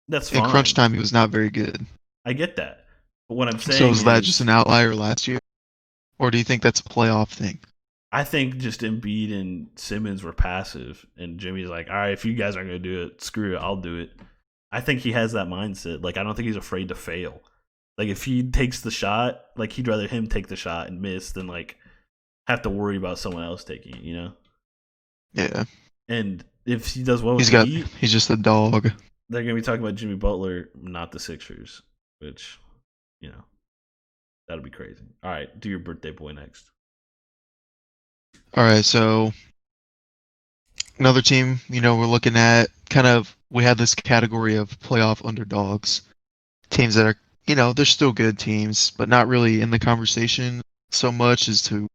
That's In crunch fine. time, he was not very good. I get that. But what I'm So saying is that just is, an outlier last year, or do you think that's a playoff thing? I think just Embiid and Simmons were passive, and Jimmy's like, "All right, if you guys aren't going to do it, screw it, I'll do it." I think he has that mindset. Like, I don't think he's afraid to fail. Like, if he takes the shot, like he'd rather him take the shot and miss than like have to worry about someone else taking it. You know. Yeah, And if he does well with the Heat, he's just a dog. they're going to be talking about Jimmy Butler, not the Sixers, which you know that'll be crazy. All right, do your birthday boy next. All right, so another team, we're looking at kind of we had this category of playoff underdogs, teams that are, they're still good teams, but not really in the conversation so much as to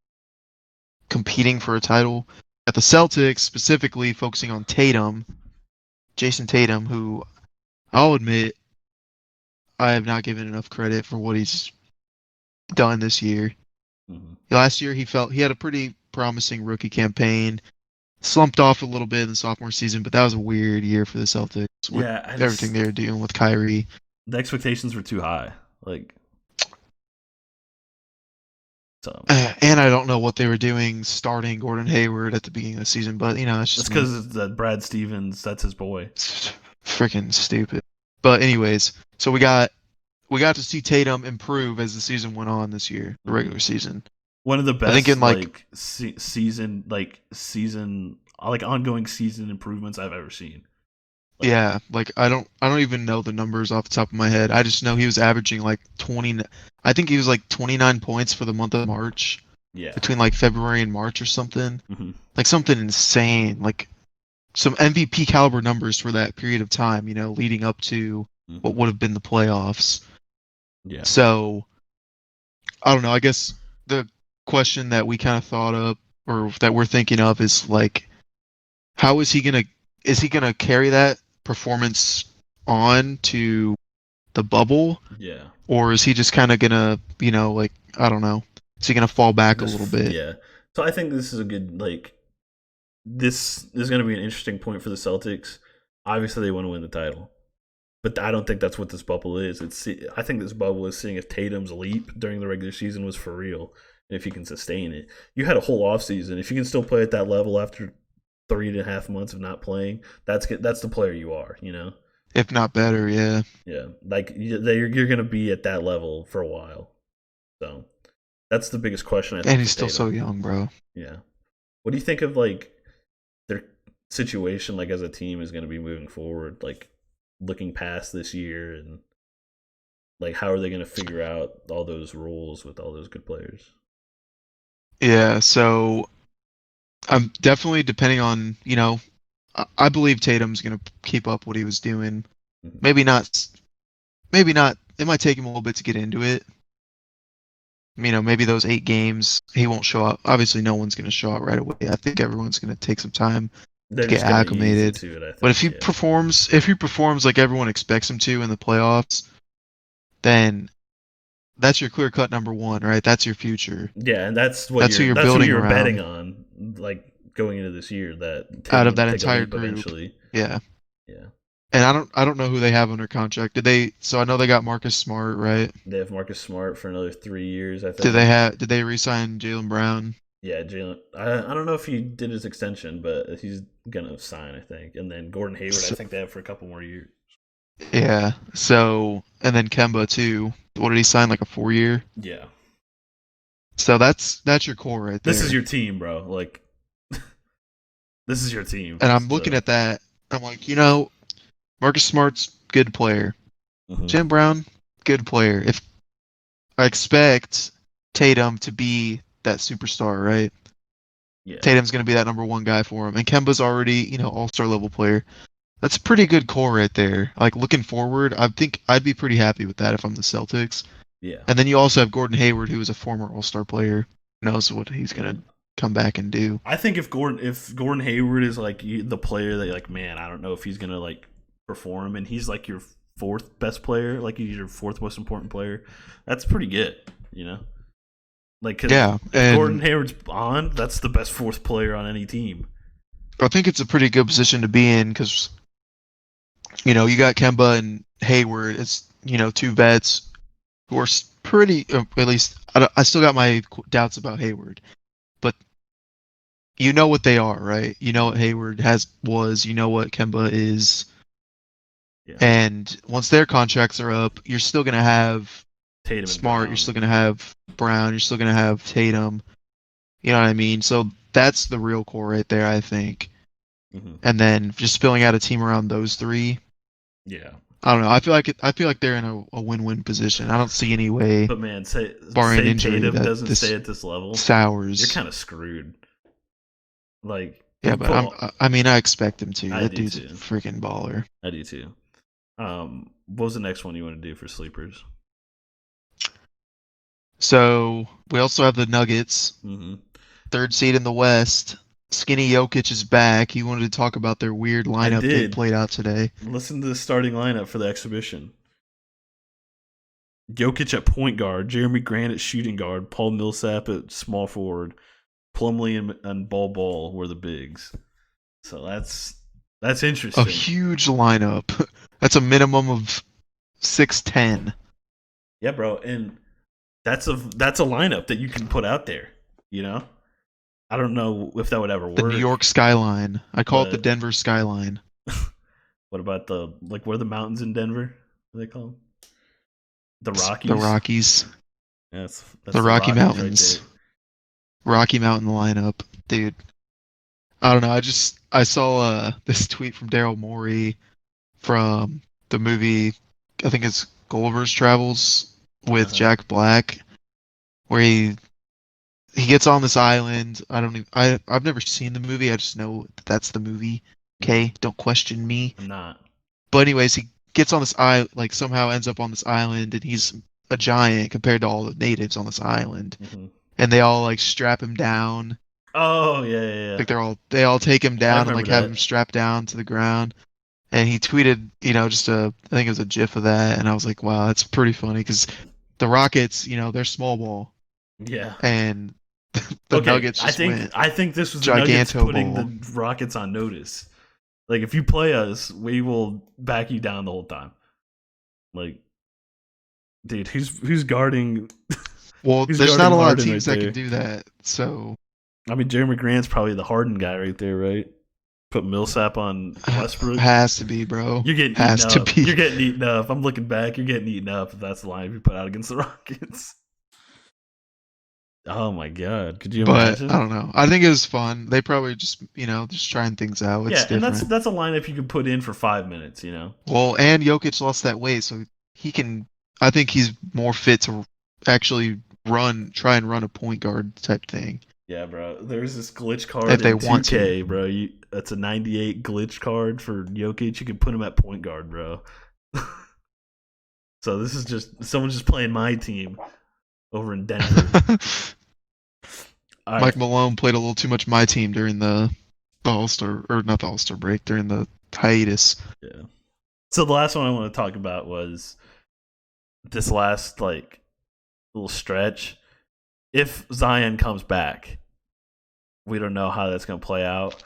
competing for a title. At the Celtics, specifically focusing on Tatum, Jason Tatum, who I'll admit I have not given enough credit for what he's done this year. Mm-hmm. Last year he had a pretty promising rookie campaign. Slumped off a little bit in the sophomore season, but that was a weird year for the Celtics with Yeah, I everything just they were doing with Kyrie. the expectations were too high. Like so, And I don't know what they were doing starting Gordon Hayward at the beginning of the season, but it's that's just me. because that Brad Stevens, that's his boy. It's freaking stupid. But anyways, so we got to see Tatum improve as the season went on this year, the regular season. One of the I think best in like like season like ongoing season improvements I've ever seen. Like yeah, like I don't even know the numbers off the top of my head. I just know he was averaging like 20. I think he was like 29 points for the month of March, yeah, between like February and March or something. hmm Like something insane, like some MVP caliber numbers for that period of time, leading up to hmm what would have been the playoffs. yeah, So, I don't know, I guess the question that we kind of thought of or that we're thinking of is like how is he going to carry that performance on to the bubble, yeah. or is he just kind of going to, like I don't know. Is he going to fall back a little Just bit? yeah. So I think this is a good like this is going to be an interesting point for the Celtics. Obviously, they want to win the title, but I don't think that's what this bubble is. I think this bubble is seeing if Tatum's leap during the regular season was for real and if he can sustain it. You had a whole offseason. If you can still play at that level after 3.5 months of not playing, that's the player you are. You know. If not better, yeah. Yeah, like you're going to be at that level for a while. So that's the biggest question I And think he's for still so Tatum. young, bro. Yeah. What do you think of like their situation like as a team is going to be moving forward, like looking past this year and like how are they going to figure out all those rules with all those good players? Yeah, so I'm definitely depending on, I believe Tatum's going to keep up what he was doing. Mm-hmm. Maybe not, maybe not. It might take him a little bit to get into it. Maybe those 8 games, he won't show up. Obviously, no one's going to show up right away. I think everyone's going to take some time They're to get just going to ease acclimated. into it, I But if think. he Yeah. performs, if he performs like everyone expects him to in the playoffs, then that's your clear cut number one, right? That's your future. Yeah, and That's who you're that's who building you're betting around on, like going into this year that out of Tatum will that take a entire leap group. eventually. Yeah. Yeah, And I don't know who they have under contract. Did they so I know they got Marcus Smart, right? they have Marcus Smart for another 3 years, I Did they think. have did they re-sign Jalen Brown? Yeah, Jalen. I don't know if he did his extension, but he's gonna sign, I think. And then Gordon Hayward, I So, think they have for a couple more years. yeah. So and then Kemba too. What did he sign? Like a 4 year? Yeah, So that's your core right this is there. your team, bro. Like this is your team. And I'm looking So, at that. I'm like, Marcus Smart's good player. mhm. Jim Brown, good player. If I expect Tatum to be that superstar, right? Yeah, Tatum's going to be that number one guy for him. And Kemba's already, all-star level player. That's a pretty good core right there. Like looking forward, I think I'd be pretty happy with that if I'm the Celtics. yeah, And then you also have Gordon Hayward, who is a former all-star player, who knows what he's yeah. going to come back and do. I think if Gordon Hayward is like the player that you're like, man, I don't know if he's gonna like perform, and he's like your fourth best player, like he's your fourth most important player, that's pretty good, you know. Like, because Yeah, if Gordon and Hayward's on, that's the best fourth player on any team. I think it's a pretty good position to be in because, you got Kemba and Hayward. It's, two vets who are pretty, at least I still got my doubts about Hayward, but you know what they are, right? You know what Hayward was, you know what Kemba is. Yeah, And once their contracts are up, you're still going to have Tatum and Smart, you're Brown. still going to have Brown, you're still going to have Tatum. You know what I mean? So that's the real core right there, I think. Hmm. And then just filling out a team around those three. Yeah, I don't know. I feel like they're in a win-win position. I don't see any way, but man, barring say injury, Tatum that doesn't this stay at this level, you're sours. kind of screwed. Like Yeah, you but put, all, I mean, I expect him to. I That do dude's a too. freaking baller. I do too. What was the next one you want to do for sleepers? So we also have the Nuggets, Hmm. third seed in the West. Skinny Jokic is back. He wanted to talk about their weird I lineup they did played out today. listen to the starting lineup for the exhibition. Jokic at point guard, Jeremy Grant at shooting guard, Paul Millsap at small forward, Plumlee and Ball were the bigs. So that's A interesting. huge lineup. That's a minimum of 6'10". Yeah, bro, and that's a lineup that you can put out there. You know, I don't know if that would ever The New work, York skyline. I call it the but Denver skyline. what about the like what are the mountains in Denver? What are they called? The The Rockies. Rockies. Yeah, that's The the Rocky Rockies right Mountains. there. Rocky Mountain lineup. Dude, I don't know. I saw this tweet from Daryl Morey from the movie, I think it's Gulliver's Travels Uh with huh. Jack Black, where he gets on this island. I don't even I've never seen the movie. I just know that that's the movie. Hmm. Okay, don't question me. I'm not. But anyways, he gets on this island, like somehow ends up on this island, and he's a giant compared to all the natives on this island, Hmm. and they all like strap him down. Oh yeah, yeah, Like yeah. they all take him I down and remember like have him that. strapped down to the ground. And he tweeted, just I think it was a GIF of that, and I was like, wow, that's pretty funny because the Rockets, they're small ball, Yeah. and the Okay, Nuggets just went I think this was the Nuggets giganto putting ball. the Rockets on notice. Like if you play us, we will back you down the whole time. Like, dude, who's guarding Well, who's there's not guarding a lot of Harden teams right that can there? do that, so I mean, Jeremy Grant's probably the Harden guy right there, right? Put Millsap on Westbrook. has to be, bro. You're getting eaten Has to up. be. You're getting eaten up. I'm looking back. You're getting eaten up if that's the line you put out against the Rockets. Oh my god, could you But I imagine? don't know. I think it was fun. They probably just, just trying things out. It's Yeah, and that's different. that's a lineup you can put in for 5 minutes. You know. Well, and Jokic lost that weight, so he can. I think he's more fit to actually try and run a point guard type thing Yeah, bro. There's this glitch card if they in want to. 2K, bro. That's a 98 glitch card for Jokic. You can put him at point guard, bro. So this is just someone's just playing my team over in Denver. All right. Mike Malone played a little too much my team during the All Star or not the All Star break during the hiatus. Yeah. So the last one I want to talk about was this last like little stretch. If Zion comes back, we don't know how that's going to play out,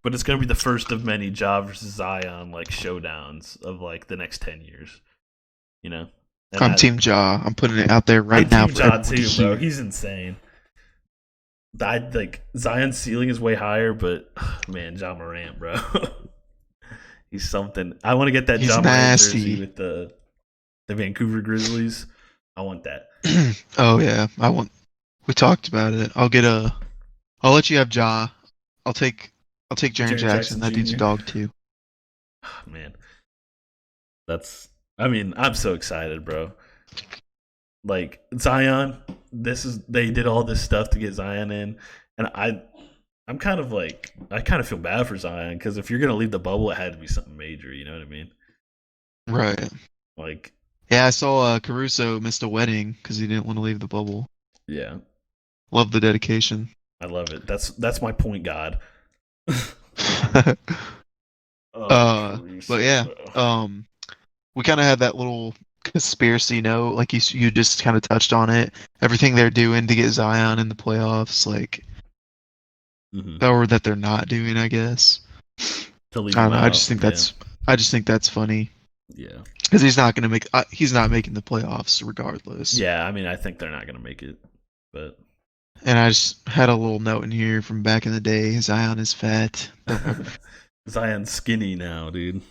but it's going to be the first of many Ja versus Zion like showdowns of like the next 10 years. You know, and I'm Team Ja. I'm putting it out there I'm right now Team for Ja everyone to too, bro. hear. He's insane. I like Zion's ceiling is way higher, but man, Ja Morant, bro, he's something. I want to get that He's Ja Morant jersey nasty. with the Vancouver Grizzlies. I want that. Oh yeah, I want. We talked about it. I'll let you have Ja. I'll take. I'll take Jaren Jared Jackson. Jackson That dude's a Jr. dog too. Man, that's. I mean, I'm so excited, bro. Like Zion, this is they did all this stuff to get Zion in, and I'm kind of like I kind of feel bad for Zion because if you're gonna leave the bubble, it had to be something major. You know what I mean? Right. Like, Yeah, I saw Caruso missed a wedding because he didn't want to leave the bubble. yeah, Love the dedication. I love it. That's my point, God. Oh, uh, but Caruso, yeah, bro. we kind of had that little conspiracy note, like you just kind of touched on it. Everything they're doing to get Zion in the playoffs, like, Mm-hmm. or that they're not doing, I guess. To leave I him don't know. I out, just think yeah, that's funny yeah, because he's not making the playoffs regardless. yeah. I mean, I think they're not gonna make it, but And I just had a little note in here from back in the day. Zion is fat. Don't ever. Zion's skinny now, dude.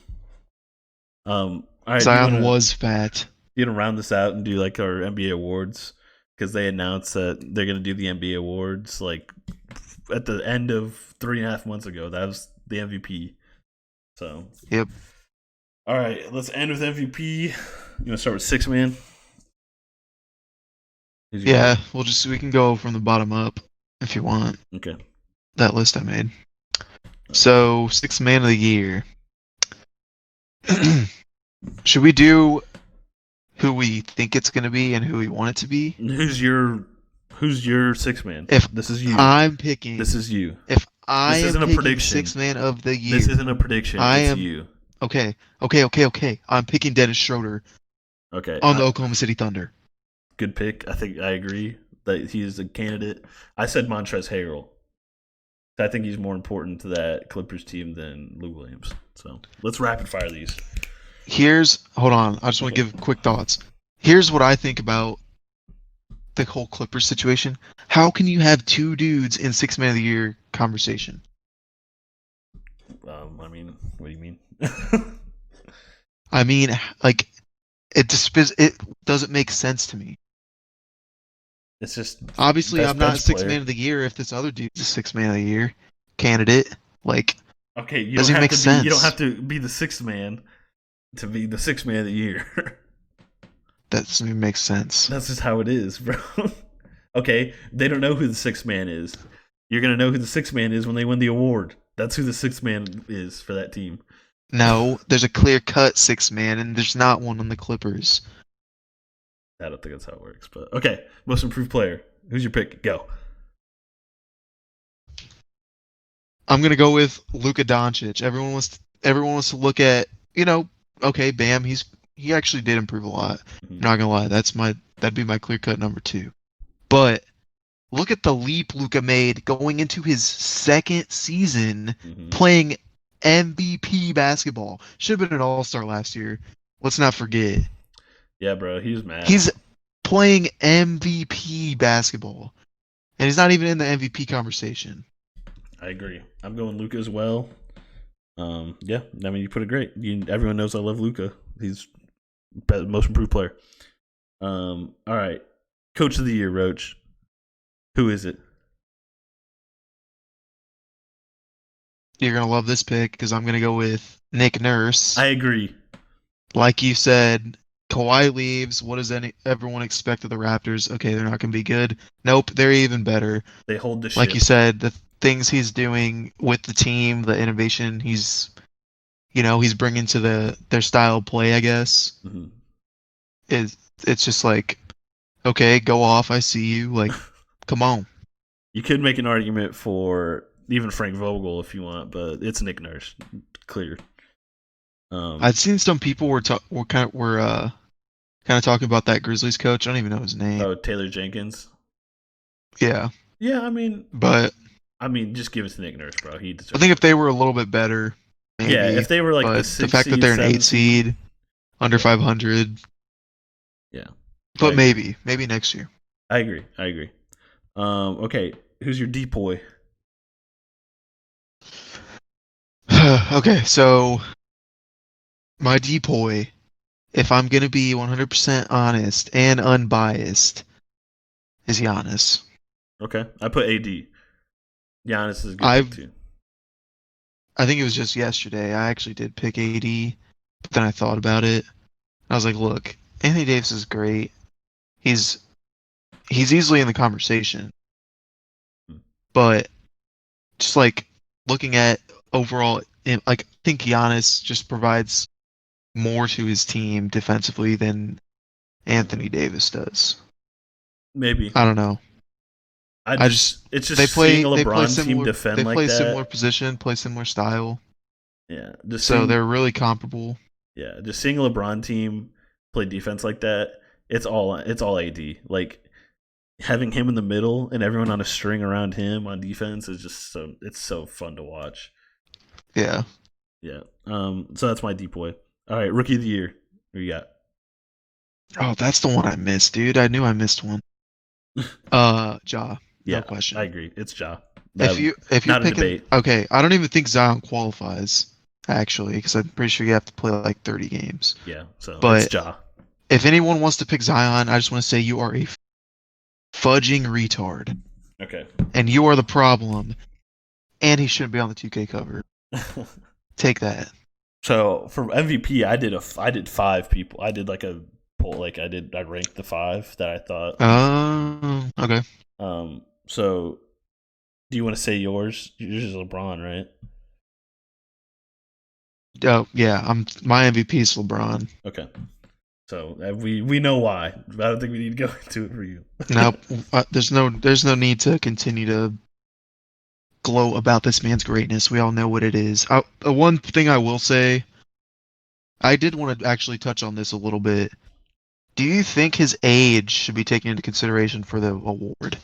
All right. Do you Zion wanna was fat. round this out and do like our NBA awards because they announced that they're gonna do the NBA awards like at the end of 3.5 months ago. That was the MVP. So, Yep. all right, let's end with MVP. You want to start with six man? Who's your Yeah. pick? We can go from the bottom up if you want. Okay. That list I made. All right. So sixth man of the year. Should we do who we think it's gonna be and who we want it to be? Who's your six man? If This is you. I'm This picking, is you. if I This am isn't a picking prediction. sixth man of the This year, isn't a prediction. I It's am you. okay. I'm picking Dennis Schroeder Okay. on the Oklahoma City Thunder. Good pick. I think I agree that he's a candidate. I said Montrezl Harrell. I think he's more important to that Clippers team than Lou Williams. So let's rapid fire these. Hold on. I just want to Okay. give quick thoughts. Here's what I think about the whole Clippers situation. How can you have two dudes in six man of the year conversation? I mean, what do you mean? I mean, like it doesn't make sense to me. It's just Obviously, best I'm not bench six man player. of the year if this other dude's a six man of the year candidate. Like, Okay, you don't doesn't even have make to be. You don't sense. have to be the sixth man to be the sixth man of the year. That doesn't even make sense. That's just how it is, bro. Okay, they don't know who the sixth man is. You're gonna know who the sixth man is when they win the award. That's who the sixth man is for that team. No, there's a clear cut six man, and there's not one on the Clippers. I don't think that's how it works, but okay. Most improved player. Who's your pick? Go. I'm gonna go with Luka Doncic. Everyone wants to look at, okay, Bam, he actually did improve a lot. I'm Mhm. not gonna lie, that'd be my clear cut number two. But look at the leap Luka made going into his second season Mhm. playing MVP basketball. Should have been an All Star last year. Let's not forget. Yeah, bro. He was mad. He's playing MVP basketball, and he's not even in the MVP conversation. I agree. I'm going Luca as well. Yeah, I mean, you put it great. Everyone knows I love Luca. He's most improved player. All right, Coach of the Year, Roach. Who is it? You're gonna love this pick because I'm gonna go with Nick Nurse. I agree. Like you said, Kawhi leaves. What does everyone expect of the Raptors? Okay, they're not gonna be good. Nope, they're even better. They hold the Like you ship. said, the things he's doing with the team, the innovation he's bringing to their style of play, I guess, Mhm. is it's just like, okay, go off. I see you. Like, come on. You could make an argument for even Frank Vogel if you want, but it's Nick Nurse, clear. I'd seen some people were kind of talking about that Grizzlies coach. I don't even know his name. Oh, Taylor Jenkins. Yeah, Yeah, but just give us Nick Nurse, bro. He I think deserves if it. they were a little bit better, Yeah, maybe. if they were like the But the six fact that seed, they're an seven eight seed, seed, under yeah, 500, yeah, I but agree. maybe next year. I agree. I agree. Okay, who's your depoy? Okay, so my depoy, if I'm gonna be 100% honest and unbiased, is Giannis. Okay, I put AD. Giannis is a good pick I've too. I think it was just yesterday. I actually did pick AD, but then I thought about it. I was like, look, Anthony Davis is great. He's he's easily in the conversation, Hmm. but just like looking at overall, like I think Giannis just provides more to his team defensively than Anthony Davis does. Maybe. I don't know. I I just just it's just seeing a LeBron team defend they like play similar that. position, play similar style, Yeah, just so seeing they're really comparable. yeah, just seeing a LeBron team play defense like that. It's all AD. Like having him in the middle and everyone on a string around him on defense is just it's so fun to watch. Yeah. Yeah. So that's my depoy. All right, rookie of the year. Who you got? Oh, that's the one I missed, dude. I knew I missed one. Ja, no Yeah, I question. agree. It's Ja. If That you're not a picking, debate. okay, I don't even think Zion qualifies actually, because I'm pretty sure you have to play like 30 games. Yeah, so it's But Ja. if anyone wants to pick Zion, I just want to say you are a fudging retard, Okay. and you are the problem. And he shouldn't be on the 2K cover. Take that. So for MVP, I did five people. I did like a poll, like I ranked the five that I thought. Okay. So do you want to say yours? Yours is LeBron, right? Oh yeah, my MVP is LeBron. Okay. So we know why. I don't think we need to go into it for you. Nope. There's no need to continue to gloat about this man's greatness. We all know what it is. One thing I will say, I did want to actually touch on this a little bit. Do you think his age should be taken into consideration for the award?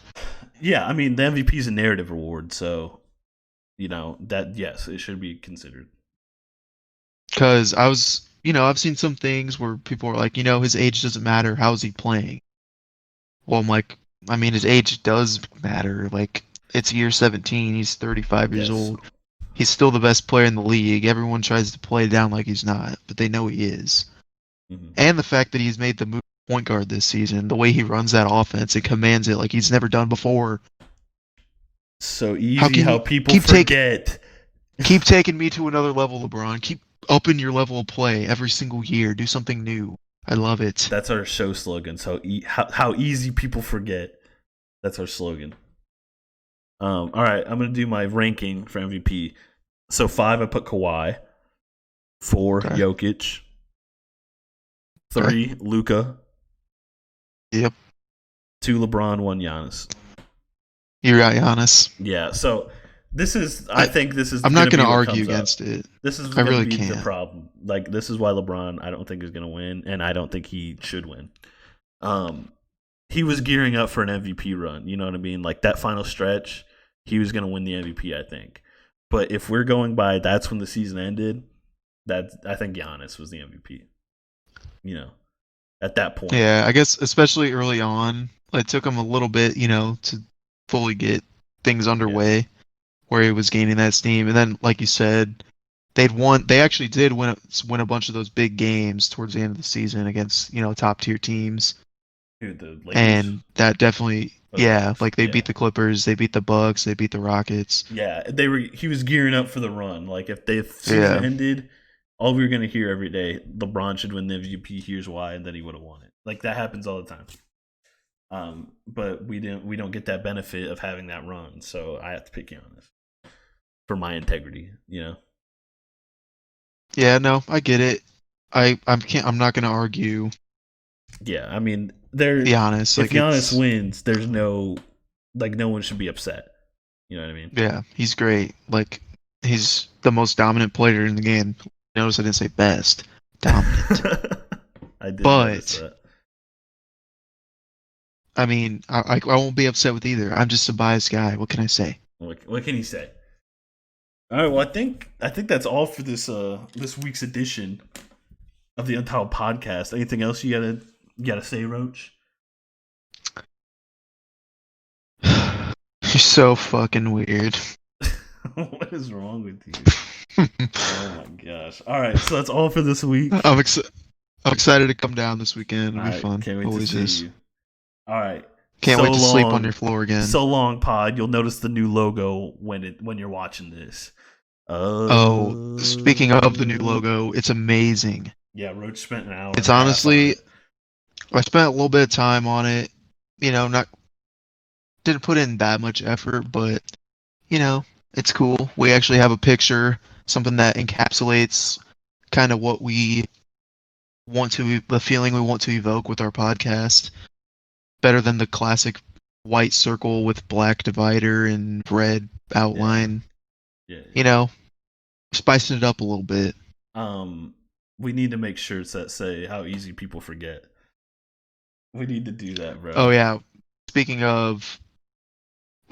Yeah, the MVP is a narrative award, so that yes, it should be considered. Because I've seen some things where people are like, his age doesn't matter. How's he playing? Well, I'm like, his age does matter. Like, it's year 17. He's 35 years Yes. old. He's still the best player in the league. Everyone tries to play down like he's not, but they know he is. Mm-hmm. And the fact that he's made the move point guard this season, the way he runs that offense and commands it like he's never done before. So How easy can how you people forget. keep taking me to another level, LeBron? Keep upping your level of play every single year. Do something new. I love it. That's our show slogan. So how easy people forget. That's our slogan. All right, I'm gonna do my ranking for MVP. So 5, I put Kawhi. 4, Okay. Jokic. Okay. 3, Luca. Yep. 2, LeBron. 1, Giannis. You're right, Giannis. Yeah. So I think this is I'm gonna not be going to what argue comes up. against it. This is I gonna really be the can't. problem. Like this is why LeBron I don't think is gonna win, and I don't think he should win. He was gearing up for an MVP run. You know what I mean? Like that final stretch, he was gonna win the MVP. I think. But if we're going by that's when the season ended, I think Giannis was the MVP. At that point. Yeah, I guess especially early on, it took him a little bit, to fully get things Yeah. underway where he was gaining that steam. And then, like you said, they actually did win a bunch of those big games towards the end of the season against, top tier teams. Dude, the Lakers And that definitely, or the yeah, Bucks. like they Yeah. beat the Clippers, they beat the Bucks, they beat the Rockets. Yeah, he was gearing up for the run. Like if the season Yeah. ended, all we were gonna hear every day, LeBron should win the MVP. Here's why, and then he would have won it. Like that happens all the time. But we don't get that benefit of having that run. So I have to pick Giannis for my integrity. Yeah, no, I get it. I'm not gonna argue. Yeah, Be honest, if like Giannis it's wins, there's no one should be upset. You know what I mean? yeah, he's great. Like he's the most dominant player in the game. Notice I didn't say best. Dominant. I did notice But that. I mean, I won't be upset with either. I'm just a biased guy. What can I say? What can you say? All right. Well, I think that's all for this week's edition of the Untitled Podcast. Anything else you gotta say, Roach? You're so fucking weird. What is wrong with you? Oh my gosh! All right, so that's all for this week. I'm ex I'm excited to come down this weekend. It'll All be right, fun. can't wait to Always see is. you. All right, Can't wait so to sleep on long, your floor again. so long, Pod. You'll notice the new logo when you're watching this. Oh, speaking of the new logo, it's amazing. Yeah, Roach spent an hour It's and a half on honestly, it. I spent a little bit of time on it. Not didn't put in that much effort, but you know, it's cool. We actually have a picture, something that encapsulates kind of what we the feeling we want to evoke with our podcast. Better than the classic white circle with black divider and red Yeah, outline. yeah, You yeah. know, spicing it up a little bit. Um, we need to make shirts that say how easy people forget. We need to do that, Oh bro. yeah. Speaking of,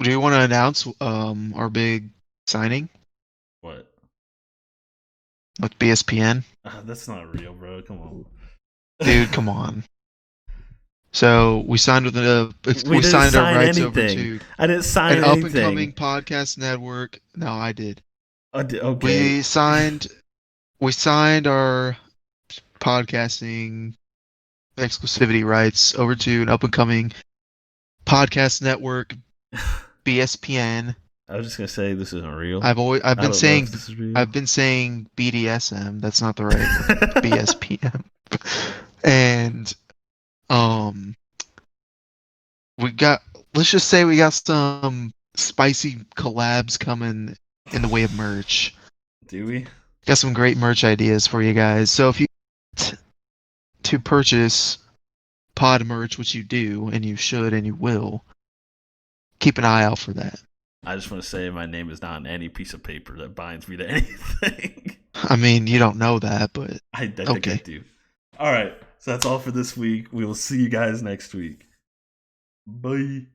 do you want to announce our big signing What? with BSPN? That's not real, bro. Come on. Dude, come on. So We we didn't signed our sign rights over anything. to I didn't sign an up and coming anything. podcast network. No, I did. Okay. We signed we signed our podcasting exclusivity rights over to an up and coming podcast network, BSPN. I was just gonna say this isn't real. I've I been don't know saying if this is real. I've been saying BDSM. That's not the right one. BSPM. And um we got let's just say we got some spicy collabs coming in the way of merch. Do we? Got some great merch ideas for you guys. So if you to purchase pod merch, which you do and you should and you will, keep an eye out for that. I just want to say my name is not on any piece of paper that binds me to anything. I mean, you don't know that, but I think I okay. do. All right. So that's all for this week. We will see you guys next week. Bye.